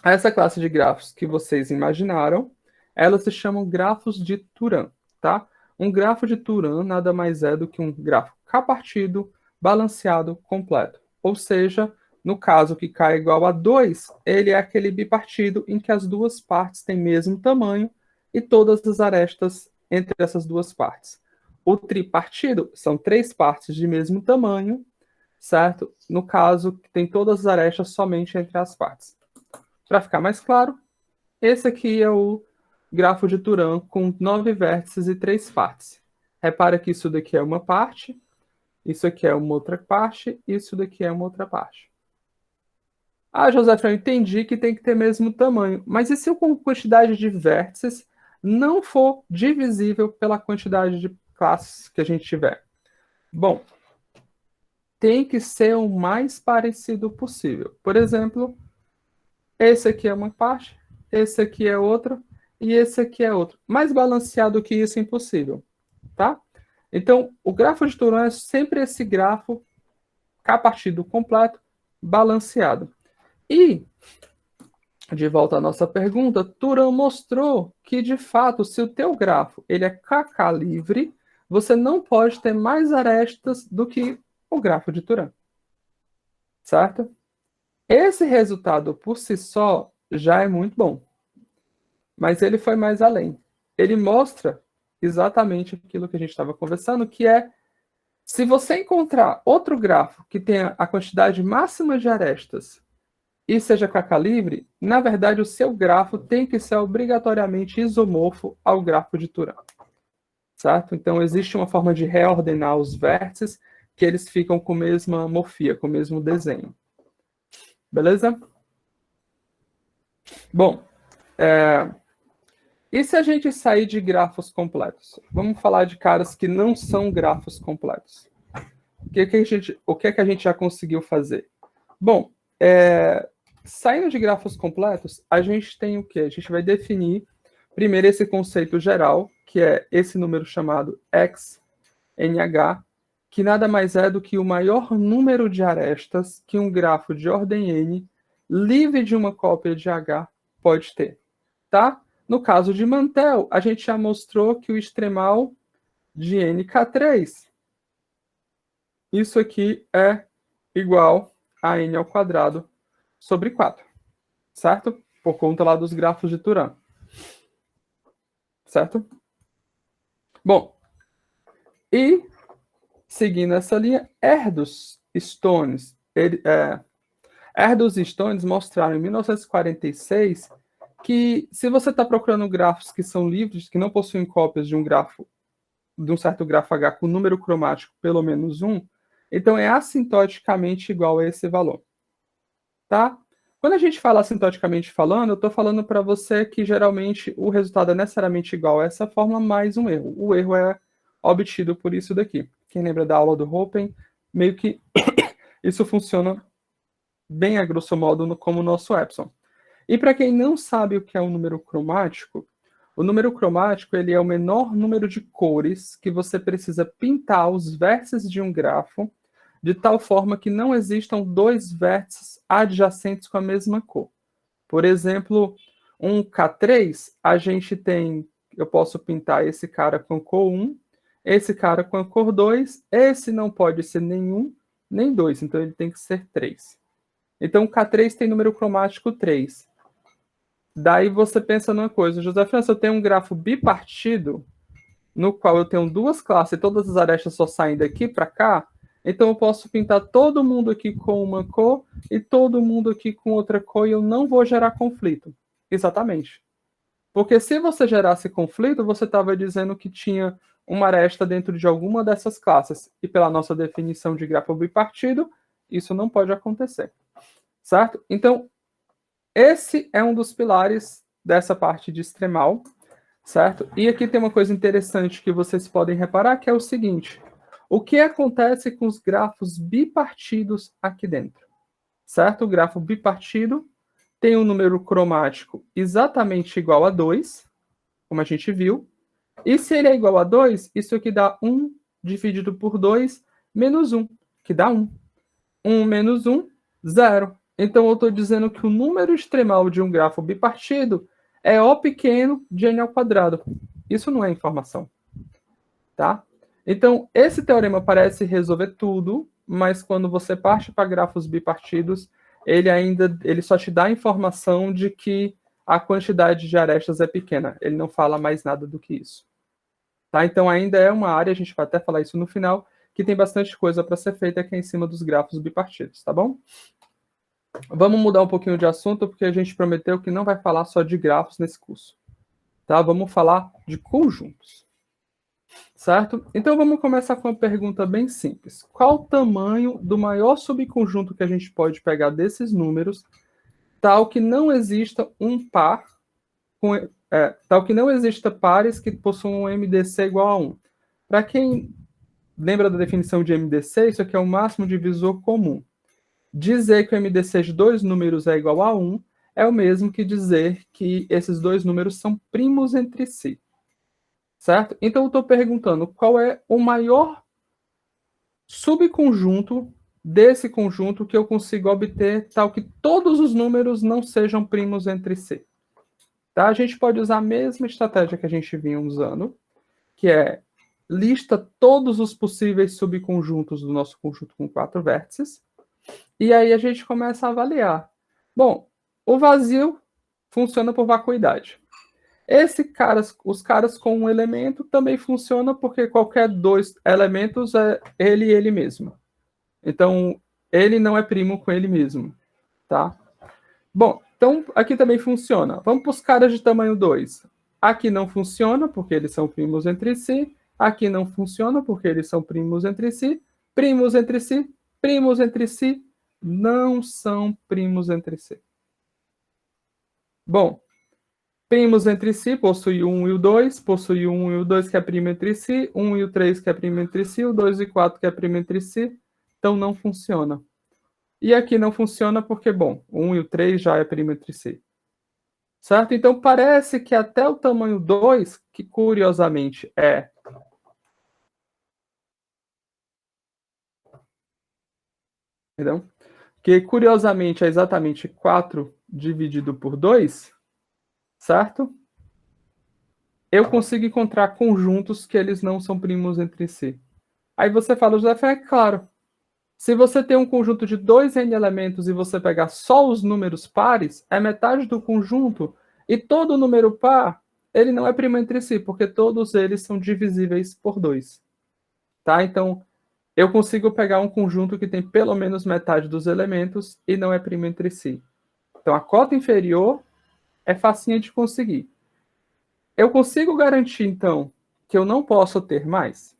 Essa classe de grafos que vocês imaginaram, elas se chamam grafos de Turan, tá? Um grafo de Turan nada mais é do que um grafo K-partido, balanceado, completo. Ou seja, no caso que K é igual a 2, ele é aquele bipartido em que as duas partes têm mesmo tamanho e todas as arestas entre essas duas partes. O tripartido são 3 partes de mesmo tamanho, certo? No caso, tem todas as arestas somente entre as partes. Para ficar mais claro, esse aqui é o grafo de Turan com 9 vértices e 3 partes. Repara que isso daqui é uma parte, isso aqui é uma outra parte, isso daqui é uma outra parte. Ah, José, eu entendi que tem que ter mesmo tamanho, mas e se a quantidade de vértices não for divisível pela quantidade de classes que a gente tiver? Bom, tem que ser o mais parecido possível. Por exemplo, esse aqui é uma parte, esse aqui é outro, e esse aqui é outro. Mais balanceado que isso é impossível, tá? Então, o grafo de Turan é sempre esse grafo K-partido completo, balanceado. E, de volta à nossa pergunta, Turan mostrou que, de fato, se o teu grafo ele é KK livre, você não pode ter mais arestas do que o grafo de Turan. Certo? Esse resultado, por si só, já é muito bom. Mas ele foi mais além. Ele mostra exatamente aquilo que a gente estava conversando, que é, se você encontrar outro grafo que tenha a quantidade máxima de arestas e seja KK livre, na verdade o seu grafo tem que ser obrigatoriamente isomorfo ao grafo de Turan. Certo? Então existe uma forma de reordenar os vértices que eles ficam com a mesma morfia, com o mesmo desenho. Beleza? Bom, e se a gente sair de grafos completos? Vamos falar de caras que não são grafos completos. O que é que a gente já conseguiu fazer? Bom, saindo de grafos completos, a gente tem o quê? A gente vai definir primeiro esse conceito geral, que é esse número chamado XNH, que nada mais é do que o maior número de arestas que um grafo de ordem N, livre de uma cópia de H, pode ter. Tá? No caso de Mantel, a gente já mostrou que o extremal de NK3, isso aqui é igual a N ao quadrado sobre 4. Certo? Por conta lá dos grafos de Turan. Certo? Bom, e seguindo essa linha, Erdős e Stones. Erdős e Stones mostraram em 1946 que se você está procurando grafos que são livres, que não possuem cópias de um certo grafo H com número cromático pelo menos 1, então é assintoticamente igual a esse valor. Tá? Quando a gente fala assintoticamente falando, eu estou falando para você que geralmente o resultado é necessariamente igual a essa fórmula mais um erro. O erro é obtido por isso daqui. Quem lembra da aula do Hoppen, meio que isso funciona bem a grosso modo como o nosso Epsilon. E para quem não sabe o que é o número cromático ele é o menor número de cores que você precisa pintar os vértices de um grafo de tal forma que não existam 2 vértices adjacentes com a mesma cor. Por exemplo, um K3, eu posso pintar esse cara com a cor 1, esse cara com a cor 2, esse não pode ser nenhum, nem 2, então ele tem que ser 3. Então, o K3 tem número cromático 3. Daí você pensa numa coisa, José França, eu tenho um grafo bipartido, no qual eu tenho 2 classes e todas as arestas só saem daqui para cá, então eu posso pintar todo mundo aqui com uma cor e todo mundo aqui com outra cor e eu não vou gerar conflito. Exatamente. Porque se você gerasse conflito, você estava dizendo que tinha uma aresta dentro de alguma dessas classes. E pela nossa definição de grafo bipartido, isso não pode acontecer. Certo? Então, esse é um dos pilares dessa parte de extremal. Certo? E aqui tem uma coisa interessante que vocês podem reparar, que é o seguinte. O que acontece com os grafos bipartidos aqui dentro? Certo? O grafo bipartido tem um número cromático exatamente igual a 2, como a gente viu. E se ele é igual a 2, isso aqui dá 1 dividido por 2 menos 1, que dá 1. 1 menos 1, 0. Então, eu estou dizendo que o número extremal de um grafo bipartido é O pequeno de n ao quadrado. Isso não é informação. Tá? Então, esse teorema parece resolver tudo, mas quando você parte para grafos bipartidos, ele só te dá a informação de que a quantidade de arestas é pequena. Ele não fala mais nada do que isso. Tá? Então, ainda é uma área, a gente vai até falar isso no final, que tem bastante coisa para ser feita aqui em cima dos grafos bipartidos, tá bom? Vamos mudar um pouquinho de assunto, porque a gente prometeu que não vai falar só de grafos nesse curso. Tá? Vamos falar de conjuntos. Certo? Então, vamos começar com uma pergunta bem simples. Qual o tamanho do maior subconjunto que a gente pode pegar desses números, tal que não exista um par, tal que não exista pares que possuam um MDC igual a 1? Para quem lembra da definição de MDC, isso aqui é o máximo divisor comum. Dizer que o MDC de dois números é igual a 1 é o mesmo que dizer que esses dois números são primos entre si. Certo? Então, eu estou perguntando qual é o maior subconjunto desse conjunto que eu consigo obter tal que todos os números não sejam primos entre si. Tá? A gente pode usar a mesma estratégia que a gente vinha usando, que é lista todos os possíveis subconjuntos do nosso conjunto com 4 vértices, e aí a gente começa a avaliar. Bom, o vazio funciona por vacuidade. Os caras com um elemento também funciona porque qualquer dois elementos é ele e ele mesmo. Então, ele não é primo com ele mesmo, tá? Bom, então aqui também funciona. Vamos para os caras de tamanho 2. Aqui não funciona porque eles são primos entre si. Aqui não funciona porque eles são primos entre si. Primos entre si, primos entre si, não são primos entre si. Bom, primos entre si, possui o 1 e o 2, possui o 1 e o 2 que é primo entre si, 1 e o 3 que é primo entre si, o 2 e o 4 que é primo entre si, então não funciona. E aqui não funciona porque, bom, o 1 e o 3 já é primo entre si. Certo? Então parece que até o tamanho 2, que curiosamente é Perdão? Que curiosamente é exatamente 4 dividido por 2, certo? Eu consigo encontrar conjuntos que eles não são primos entre si. Aí você fala, José, é claro. Se você tem um conjunto de 2n elementos e você pegar só os números pares, é metade do conjunto, e todo número par, ele não é primo entre si, porque todos eles são divisíveis por 2. Tá? Então, eu consigo pegar um conjunto que tem pelo menos metade dos elementos e não é primo entre si. Então, a cota inferior é facinha de conseguir. Eu consigo garantir, então, que eu não posso ter mais?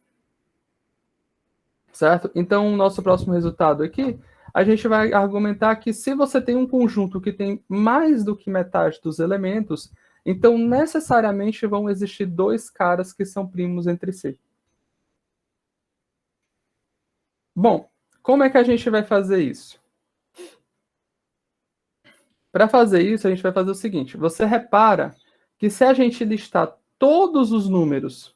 Certo? Então, o nosso próximo resultado aqui, a gente vai argumentar que se você tem um conjunto que tem mais do que metade dos elementos, então necessariamente vão existir dois caras que são primos entre si. Bom, como é que a gente vai fazer isso? Para fazer isso, a gente vai fazer o seguinte. Você repara que se a gente listar todos os números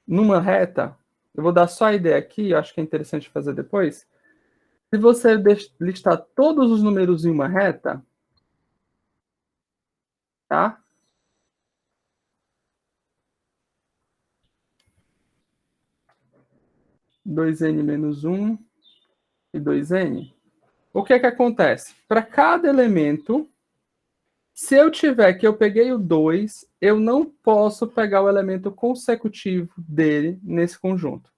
numa reta, eu vou dar só a ideia aqui, eu acho que é interessante fazer depois. Se você listar todos os números em uma reta, tá? Dois n menos 1 e 2n. O que é que acontece? Para cada elemento, se eu tiver que eu peguei o 2, eu não posso pegar o elemento consecutivo dele nesse conjunto.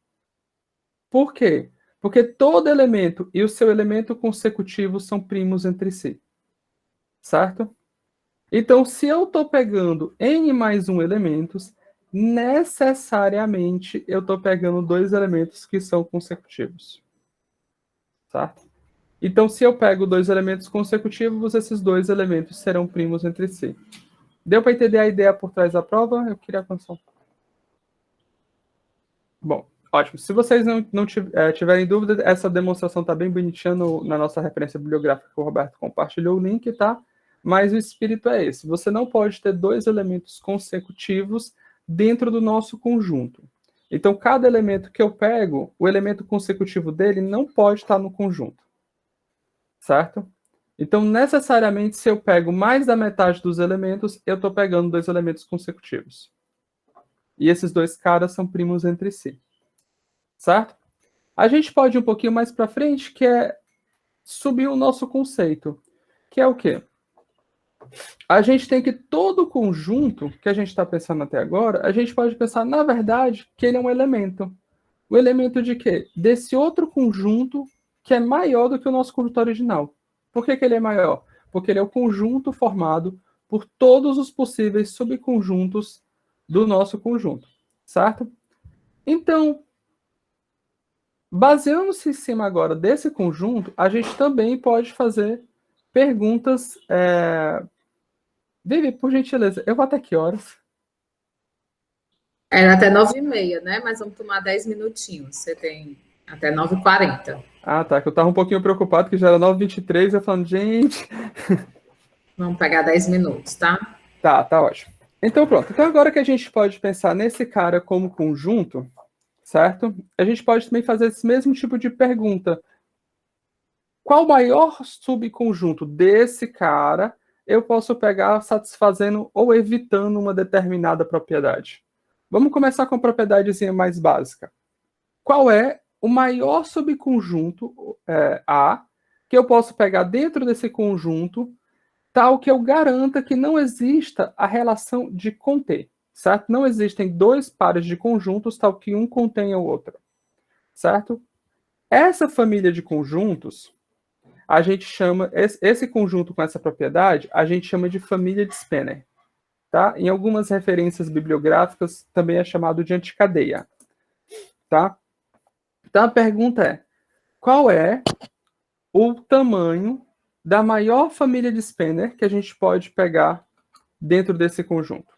Por quê? Porque todo elemento e o seu elemento consecutivo são primos entre si. Certo? Então, se eu estou pegando n mais 1 elementos, necessariamente eu estou pegando dois elementos que são consecutivos. Certo? Então, se eu pego dois elementos consecutivos, esses dois elementos serão primos entre si. Deu para entender a ideia por trás da prova? Eu queria avançar. Bom, Ótimo. Se vocês não tiverem dúvida, essa demonstração está bem bonitinha na nossa referência bibliográfica que o Roberto compartilhou o link, tá? Mas o espírito é esse. Você não pode ter dois elementos consecutivos dentro do nosso conjunto. Então, cada elemento que eu pego, o elemento consecutivo dele não pode estar no conjunto. Certo? Então, necessariamente, se eu pego mais da metade dos elementos, eu estou pegando dois elementos consecutivos. E esses dois caras são primos entre si. Certo? A gente pode ir um pouquinho mais para frente, que é subir o nosso conceito. Que é o quê? A gente tem que todo conjunto que a gente está pensando até agora, a gente pode pensar, na verdade, que ele é um elemento. O elemento de quê? Desse outro conjunto que é maior do que o nosso conjunto original. Por que ele é maior? Porque ele é o conjunto formado por todos os possíveis subconjuntos do nosso conjunto, certo? Então, baseando-se em cima agora desse conjunto, a gente também pode fazer perguntas. Vivi, por gentileza, eu vou até que horas? Era até 9h30, né? Mas vamos tomar 10 minutinhos. Você tem até 9h40. Ah, tá, que eu tava um pouquinho preocupado, que já era 9h23, eu falando, gente... Vamos pegar 10 minutos, tá? Tá ótimo. Então, pronto. Então, agora que a gente pode pensar nesse cara como conjunto, certo? A gente pode também fazer esse mesmo tipo de pergunta. Qual o maior subconjunto desse cara eu posso pegar satisfazendo ou evitando uma determinada propriedade? Vamos começar com a propriedadezinha mais básica. Qual é o maior subconjunto A que eu posso pegar dentro desse conjunto tal que eu garanta que não exista a relação de conter, certo? Não existem dois pares de conjuntos tal que um contenha o outro, certo? Essa família de conjuntos, a gente chama, esse conjunto com essa propriedade, a gente chama de família de Spanner, tá? Em algumas referências bibliográficas também é chamado de anticadeia, tá? Então a pergunta é, qual é o tamanho da maior família de Spanner que a gente pode pegar dentro desse conjunto?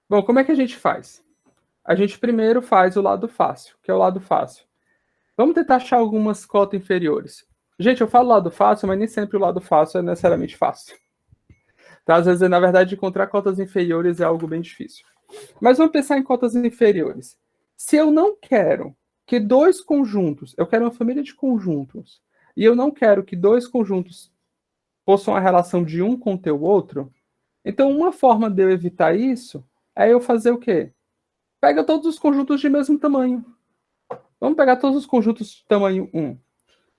Bom, como é que a gente faz? A gente primeiro faz o lado fácil, que é o lado fácil. Vamos tentar achar algumas cotas inferiores. Gente, eu falo lado fácil, mas nem sempre o lado fácil é necessariamente fácil. Tá? Às vezes, na verdade, encontrar cotas inferiores é algo bem difícil. Mas vamos pensar em cotas inferiores. Se eu não quero que dois conjuntos, eu quero uma família de conjuntos, e eu não quero que dois conjuntos possuam a relação de um conter o outro, então uma forma de eu evitar isso é eu fazer o quê? Pega todos os conjuntos de mesmo tamanho. Vamos pegar todos os conjuntos de tamanho 1.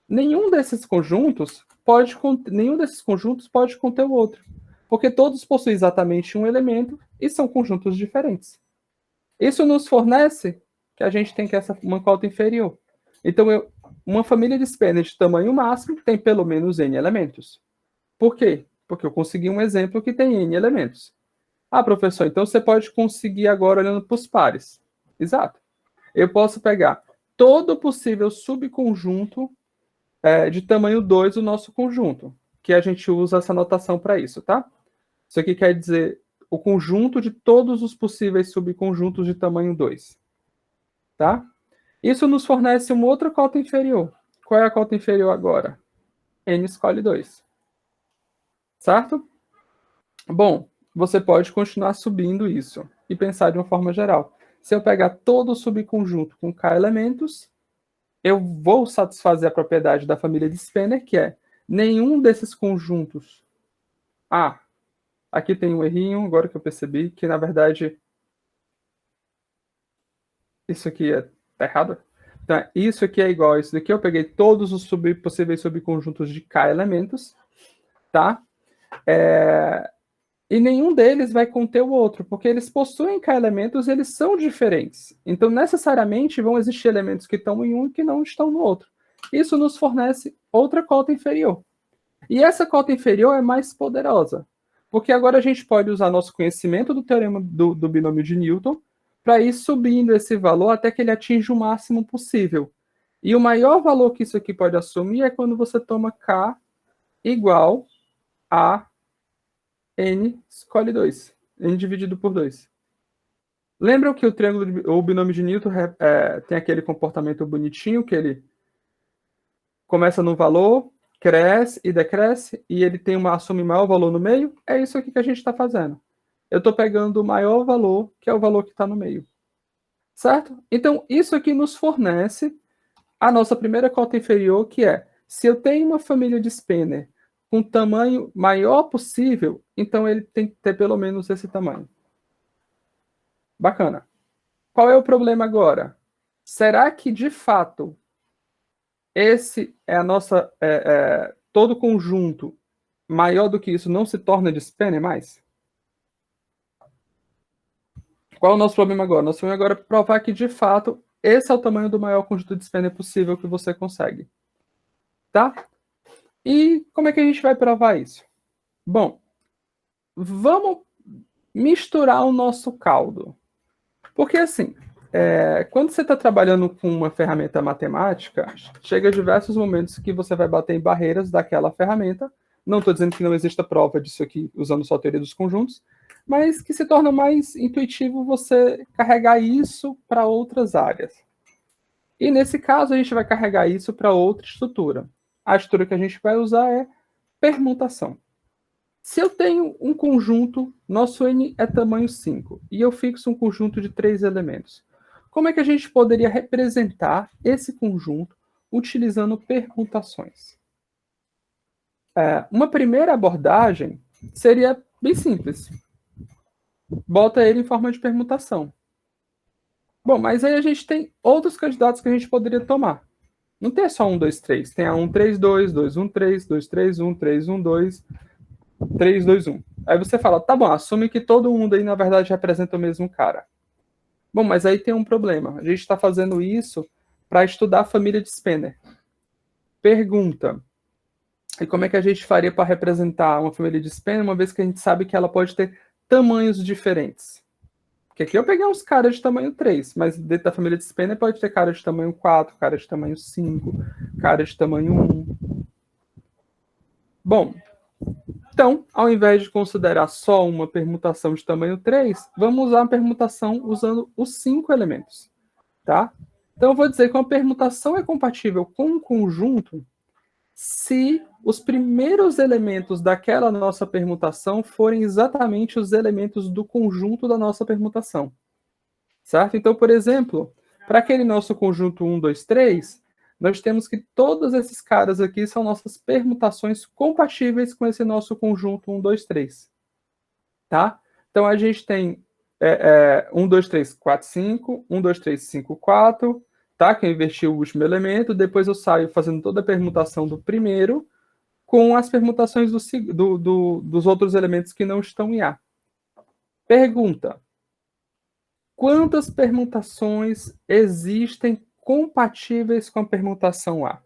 Nenhum desses conjuntos pode conter o outro, porque todos possuem exatamente um elemento e são conjuntos diferentes. Isso nos fornece que a gente tem que uma cota inferior. Então, uma família de Spanner de tamanho máximo tem pelo menos n elementos. Por quê? Porque eu consegui um exemplo que tem n elementos. Ah, professor, então você pode conseguir agora olhando para os pares. Exato. Eu posso pegar todo possível subconjunto de tamanho 2 do nosso conjunto, que a gente usa essa notação para isso, tá? Isso aqui quer dizer o conjunto de todos os possíveis subconjuntos de tamanho 2. Tá? Isso nos fornece uma outra cota inferior. Qual é a cota inferior agora? N escolhe 2. Certo? Bom, você pode continuar subindo isso e pensar de uma forma geral. Se eu pegar todo o subconjunto com K elementos, eu vou satisfazer a propriedade da família de Spanner, que é nenhum desses conjuntos. Aqui tem um errinho, agora que eu percebi, que na verdade isso aqui tá errado. Então, isso aqui é igual a isso daqui. Eu peguei todos os possíveis subconjuntos de K elementos, tá? E nenhum deles vai conter o outro, porque eles possuem K elementos e eles são diferentes. Então, necessariamente, vão existir elementos que estão em um e que não estão no outro. Isso nos fornece outra cota inferior. E essa cota inferior é mais poderosa, porque agora a gente pode usar nosso conhecimento do teorema do binômio de Newton para ir subindo esse valor até que ele atinja o máximo possível. E o maior valor que isso aqui pode assumir é quando você toma K igual a N escolhe 2. N dividido por 2. Lembram que o binômio de Newton tem aquele comportamento bonitinho, que ele começa no valor, cresce e decresce, e ele assume maior valor no meio? É isso aqui que a gente está fazendo. Eu estou pegando o maior valor, que é o valor que está no meio. Certo? Então, isso aqui nos fornece a nossa primeira cota inferior, que é, se eu tenho uma família de Spener com tamanho maior possível, então ele tem que ter pelo menos esse tamanho. Bacana. Qual é o problema agora? Será que, de fato, esse é a nossa... todo conjunto maior do que isso não se torna de Spener mais? Qual é o nosso problema agora? Nosso problema agora é provar que, de fato, esse é o tamanho do maior conjunto de Spener possível que você consegue. Tá? E como é que a gente vai provar isso? Bom, vamos misturar o nosso caldo. Porque, assim, quando você está trabalhando com uma ferramenta matemática, chega diversos momentos que você vai bater em barreiras daquela ferramenta. Não estou dizendo que não exista prova disso aqui usando só a teoria dos conjuntos, mas que se torna mais intuitivo você carregar isso para outras áreas. E nesse caso, a gente vai carregar isso para outra estrutura. A estrutura que a gente vai usar é permutação. Se eu tenho um conjunto, nosso N é tamanho 5, e eu fixo um conjunto de 3 elementos, como é que a gente poderia representar esse conjunto utilizando permutações? Uma primeira abordagem seria bem simples. Bota ele em forma de permutação. Bom, mas aí a gente tem outros candidatos que a gente poderia tomar. Não tem só 1, 2, 3. Tem a 1, 3, 2, 2, 1, 3, 2, 3, 1, 3, 1, 2, 3, 2, 1. Aí você fala, tá bom, assume que todo mundo aí, na verdade, representa o mesmo cara. Bom, mas aí tem um problema. A gente está fazendo isso para estudar a família de Spener. Pergunta, e como é que a gente faria para representar uma família de Spener, uma vez que a gente sabe que ela pode ter tamanhos diferentes? Porque aqui eu peguei uns caras de tamanho 3, mas dentro da família de Spener pode ter cara de tamanho 4, cara de tamanho 5, cara de tamanho 1. Bom, então, ao invés de considerar só uma permutação de tamanho 3, vamos usar a permutação usando os 5 elementos. Tá? Então, eu vou dizer que uma permutação é compatível com um conjunto se os primeiros elementos daquela nossa permutação forem exatamente os elementos do conjunto da nossa permutação. Certo? Então, por exemplo, para aquele nosso conjunto 1, 2, 3, nós temos que todos esses caras aqui são nossas permutações compatíveis com esse nosso conjunto 1, 2, 3. Tá? Então, a gente tem 1, 2, 3, 4, 5, 1, 2, 3, 5, 4, tá? Que eu inverti o último elemento, depois eu saio fazendo toda a permutação do primeiro com as permutações dos outros elementos que não estão em A. Pergunta: quantas permutações existem compatíveis com a permutação A?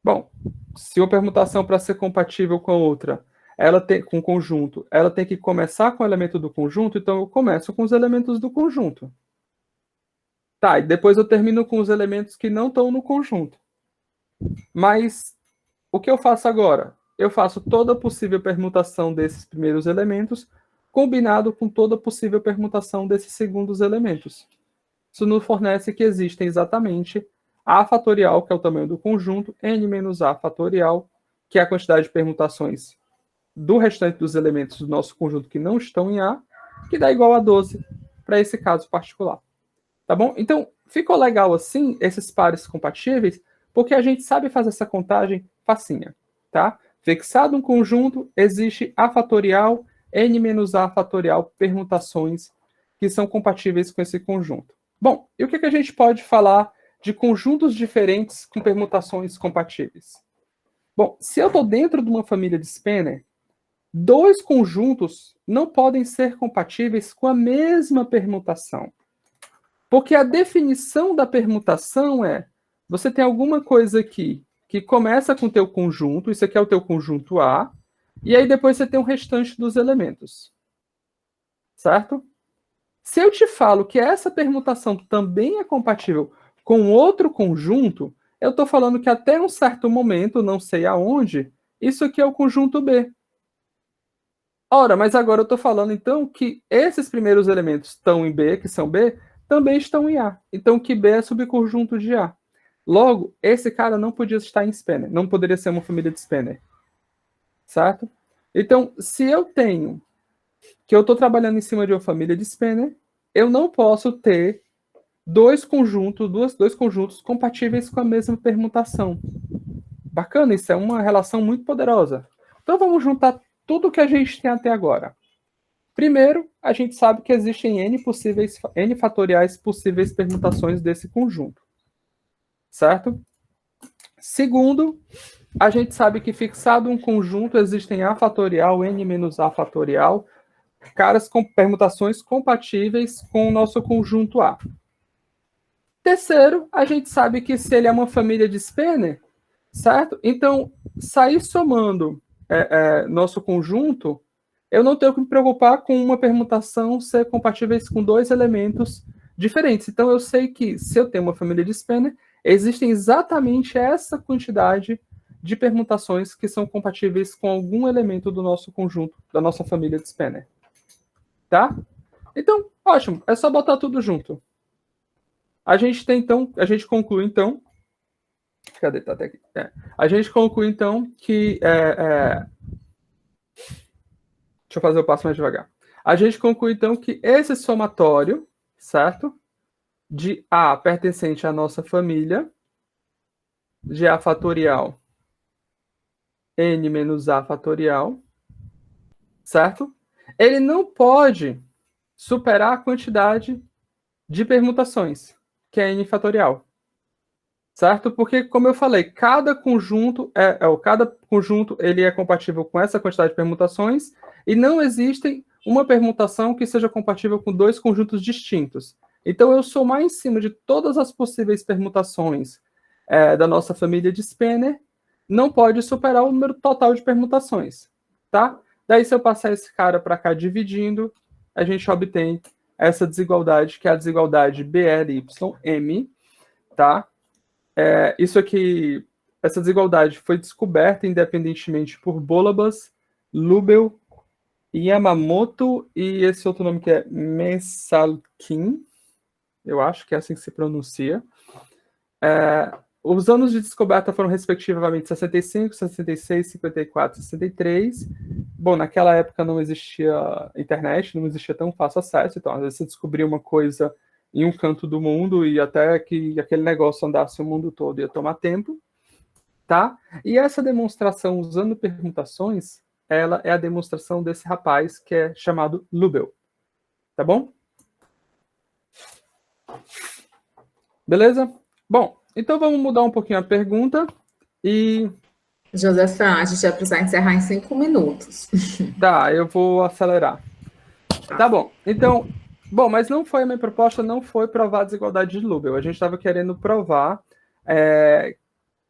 Bom, se uma permutação para ser compatível com a outra, com o conjunto, ela tem que começar com o elemento do conjunto, então eu começo com os elementos do conjunto. Tá, e depois eu termino com os elementos que não estão no conjunto. Mas o que eu faço agora? Eu faço toda a possível permutação desses primeiros elementos, combinado com toda a possível permutação desses segundos elementos. Isso nos fornece que existem exatamente A fatorial, que é o tamanho do conjunto, N menos A fatorial, que é a quantidade de permutações do restante dos elementos do nosso conjunto que não estão em A, que dá igual a 12 para esse caso particular. Tá bom? Então, ficou legal assim, esses pares compatíveis, porque a gente sabe fazer essa contagem facinha, tá? Fixado um conjunto, existe A fatorial, N menos A fatorial, permutações que são compatíveis com esse conjunto. Bom, e o que a gente pode falar de conjuntos diferentes com permutações compatíveis? Bom, se eu estou dentro de uma família de Spener, 2 conjuntos não podem ser compatíveis com a mesma permutação. Porque a definição da permutação você tem alguma coisa aqui que começa com o teu conjunto, isso aqui é o teu conjunto A, e aí depois você tem o restante dos elementos. Certo? Se eu te falo que essa permutação também é compatível com outro conjunto, eu estou falando que até um certo momento, não sei aonde, isso aqui é o conjunto B. Ora, mas agora eu estou falando, então, que esses primeiros elementos estão em B, que são B, também estão em A. Então, que B é subconjunto de A. Logo, esse cara não podia estar em Spanner, não poderia ser uma família de Spanner. Certo? Então, se eu tenho que eu estou trabalhando em cima de uma família de Spanner, eu não posso ter dois conjuntos compatíveis com a mesma permutação. Bacana, isso é uma relação muito poderosa. Então vamos juntar tudo que a gente tem até agora. Primeiro, a gente sabe que existem n fatoriais possíveis permutações desse conjunto. Certo? Segundo, a gente sabe que fixado um conjunto existem A fatorial, N menos A fatorial, caras com permutações compatíveis com o nosso conjunto A. Terceiro, a gente sabe que se ele é uma família de Spanner, certo? Então, sair somando nosso conjunto, eu não tenho que me preocupar com uma permutação ser compatíveis com dois elementos diferentes. Então, eu sei que se eu tenho uma família de Spanner, existem exatamente essa quantidade de permutações que são compatíveis com algum elemento do nosso conjunto, da nossa família de Spanner. Tá? Então, ótimo. É só botar tudo junto. A gente conclui, então... Cadê? Tá até aqui. A gente conclui, então, que... Deixa eu fazer o passo mais devagar. A gente conclui, então, que esse somatório, certo? De A pertencente à nossa família, de A fatorial, N menos A fatorial, certo? Ele não pode superar a quantidade de permutações, que é N fatorial. Certo? Porque, como eu falei, cada conjunto ele é compatível com essa quantidade de permutações e não existe uma permutação que seja compatível com dois conjuntos distintos. Então, eu somar em cima de todas as possíveis permutações da nossa família de Spanner, não pode superar o número total de permutações. Tá? Daí, se eu passar esse cara para cá dividindo, a gente obtém essa desigualdade, que é a desigualdade BLYM, tá? Isso aqui, essa desigualdade foi descoberta independentemente por Bolabas, Lubel, Yamamoto e esse outro nome que é Mesalkin, eu acho que é assim que se pronuncia. Os anos de descoberta foram respectivamente 65, 66, 54, 63. Bom, naquela época não existia internet, não existia tão fácil acesso, então às vezes você descobria uma coisa em um canto do mundo e até que aquele negócio andasse o mundo todo ia tomar tempo, tá? E essa demonstração usando permutações, ela é a demonstração desse rapaz que é chamado Lubel, tá bom? Beleza? Bom, então vamos mudar um pouquinho a pergunta e... José Fran, a gente vai precisar encerrar em 5 minutos. Tá, eu vou acelerar. Tá bom, então... Bom, mas não foi a minha proposta, não foi provar a desigualdade de Lubel. A gente estava querendo provar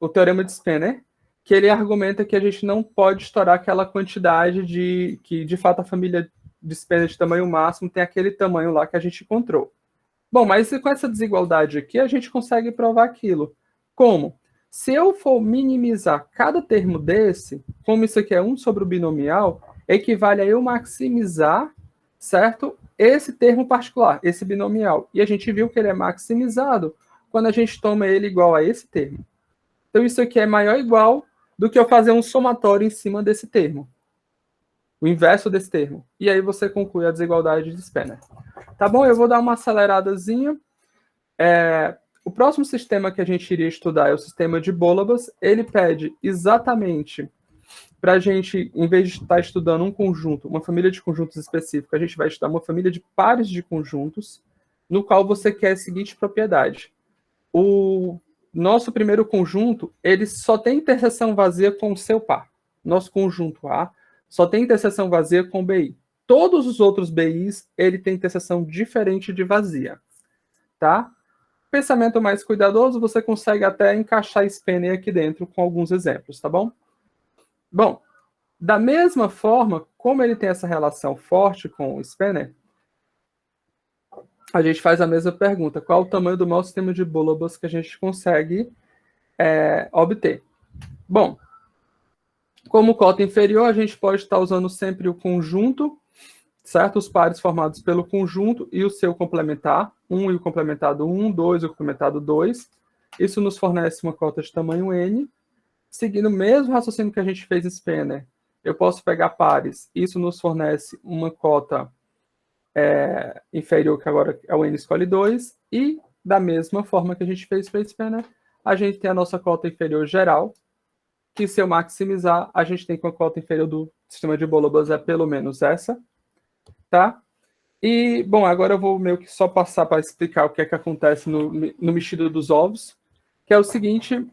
o teorema de Spanner, que ele argumenta que a gente não pode estourar aquela quantidade que, de fato, a família de Spanner de tamanho máximo tem aquele tamanho lá que a gente encontrou. Bom, mas com essa desigualdade aqui, a gente consegue provar aquilo. Como? Se eu for minimizar cada termo desse, como isso aqui é 1 sobre o binomial, equivale a eu maximizar, certo? Esse termo particular, esse binomial. E a gente viu que ele é maximizado quando a gente toma ele igual a esse termo. Então, isso aqui é maior ou igual do que eu fazer um somatório em cima desse termo. O inverso desse termo. E aí você conclui a desigualdade de Spanner. Tá bom? Eu vou dar uma aceleradazinha. O próximo sistema que a gente iria estudar é o sistema de Bolabas. Ele pede exatamente para a gente, em vez de estar estudando um conjunto, uma família de conjuntos específica, a gente vai estudar uma família de pares de conjuntos, no qual você quer a seguinte propriedade. O nosso primeiro conjunto, ele só tem interseção vazia com o seu par. Nosso conjunto A só tem interseção vazia com BI. Todos os outros BIs, ele tem interseção diferente de vazia. Tá? Pensamento mais cuidadoso, você consegue até encaixar Spanner aqui dentro com alguns exemplos, tá bom? Bom, da mesma forma, como ele tem essa relação forte com o Spanner, a gente faz a mesma pergunta. Qual o tamanho do maior sistema de Bolabas que a gente consegue obter? Bom, Como cota inferior, a gente pode estar usando sempre o conjunto, certo? Os pares formados pelo conjunto e o seu complementar, 1 e o complementado 1, 2 e o complementado 2. Isso nos fornece uma cota de tamanho n. Seguindo o mesmo raciocínio que a gente fez em Spener, eu posso pegar pares, isso nos fornece uma cota inferior, que agora é o n escolhe 2, e da mesma forma que a gente fez para Spener, a gente tem a nossa cota inferior geral, que se eu maximizar, a gente tem que a cota inferior do sistema de Bolobas é pelo menos essa, tá? E, bom, agora eu vou meio que só passar para explicar o que é que acontece no mexido dos ovos, que é o seguinte: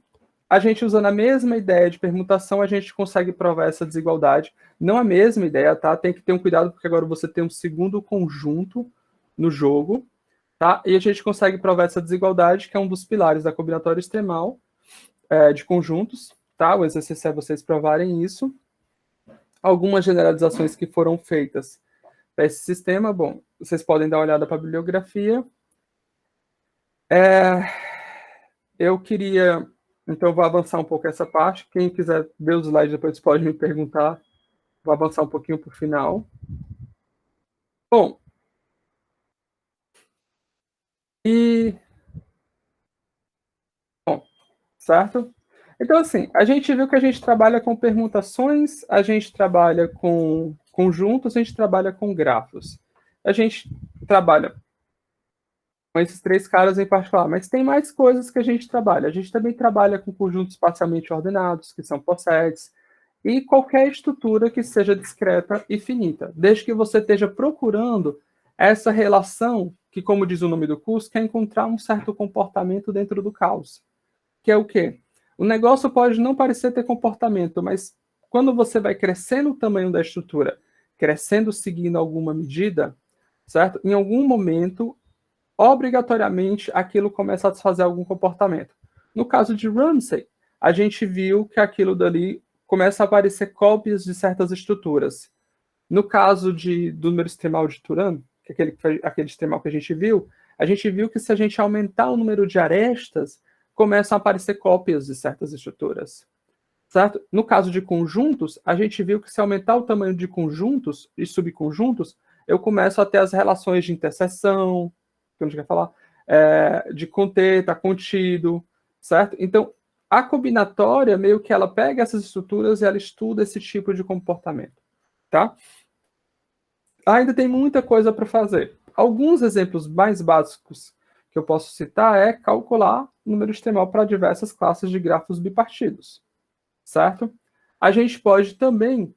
a gente usando a mesma ideia de permutação, a gente consegue provar essa desigualdade. Não a mesma ideia, tá? Tem que ter um cuidado, porque agora você tem um segundo conjunto no jogo, tá? E a gente consegue provar essa desigualdade, que é um dos pilares da combinatória extremal de conjuntos, tá? O exercício é vocês provarem isso. Algumas generalizações que foram feitas para esse sistema, bom, vocês podem dar uma olhada para a bibliografia. Eu queria... Então, eu vou avançar um pouco essa parte. Quem quiser ver os slides depois pode me perguntar. Vou avançar um pouquinho para o final. Bom, certo? Então, assim, a gente viu que a gente trabalha com permutações, a gente trabalha com conjuntos, a gente trabalha com grafos. A gente trabalha com esses três caras em particular, mas tem mais coisas que a gente trabalha. A gente também trabalha com conjuntos parcialmente ordenados, que são possets, e qualquer estrutura que seja discreta e finita, desde que você esteja procurando essa relação que, como diz o nome do curso, quer encontrar um certo comportamento dentro do caos. Que é o quê? O negócio pode não parecer ter comportamento, mas quando você vai crescendo o tamanho da estrutura, crescendo seguindo alguma medida, certo? Em algum momento, obrigatoriamente, aquilo começa a desfazer algum comportamento. No caso de Ramsey, a gente viu que aquilo dali começa a aparecer cópias de certas estruturas. No caso do número extremal de Turan, que é aquele extremal que a gente viu que se a gente aumentar o número de arestas, começam a aparecer cópias de certas estruturas. Certo? No caso de conjuntos, a gente viu que se aumentar o tamanho de conjuntos e subconjuntos, eu começo a ter as relações de interseção, que a gente quer falar, de conter, tá contido, certo? Então, a combinatória, meio que ela pega essas estruturas e ela estuda esse tipo de comportamento, tá? Ainda tem muita coisa para fazer. Alguns exemplos mais básicos que eu posso citar é calcular o número extremal para diversas classes de grafos bipartidos, certo? A gente pode também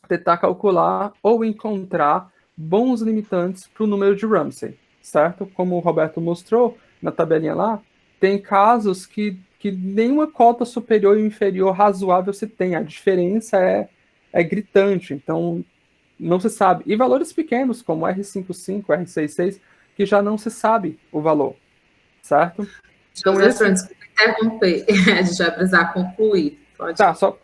tentar calcular ou encontrar bons limitantes para o número de Ramsey, certo? Como o Roberto mostrou na tabelinha lá, tem casos que nenhuma cota superior e inferior razoável se tem. A diferença é gritante, então não se sabe. E valores pequenos, como R55, R66, que já não se sabe o valor, certo? Então, desculpa interromper, a gente vai precisar concluir. Pode. Tá, só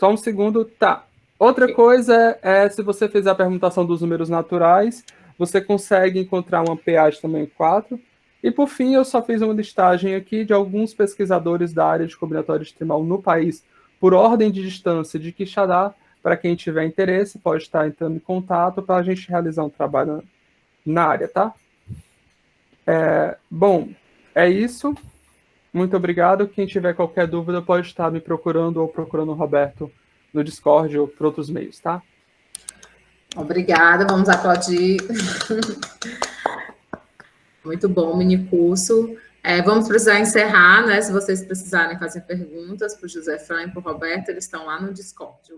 um segundo. Tá. Outra coisa é se você fizer a permutação dos números naturais, você consegue encontrar uma PA de tamanho 4. E, por fim, eu só fiz uma listagem aqui de alguns pesquisadores da área de combinatória extremal no país, por ordem de distância de Quixadá. Para quem tiver interesse, pode estar entrando em contato para a gente realizar um trabalho na área, tá? Bom, é isso. Muito obrigado. Quem tiver qualquer dúvida pode estar me procurando ou procurando o Roberto no Discord ou por outros meios, tá? Obrigada, vamos aplaudir. Muito bom, mini curso. Vamos precisar encerrar, né? Se vocês precisarem fazer perguntas para o José Fran e para o Roberto, eles estão lá no Discord.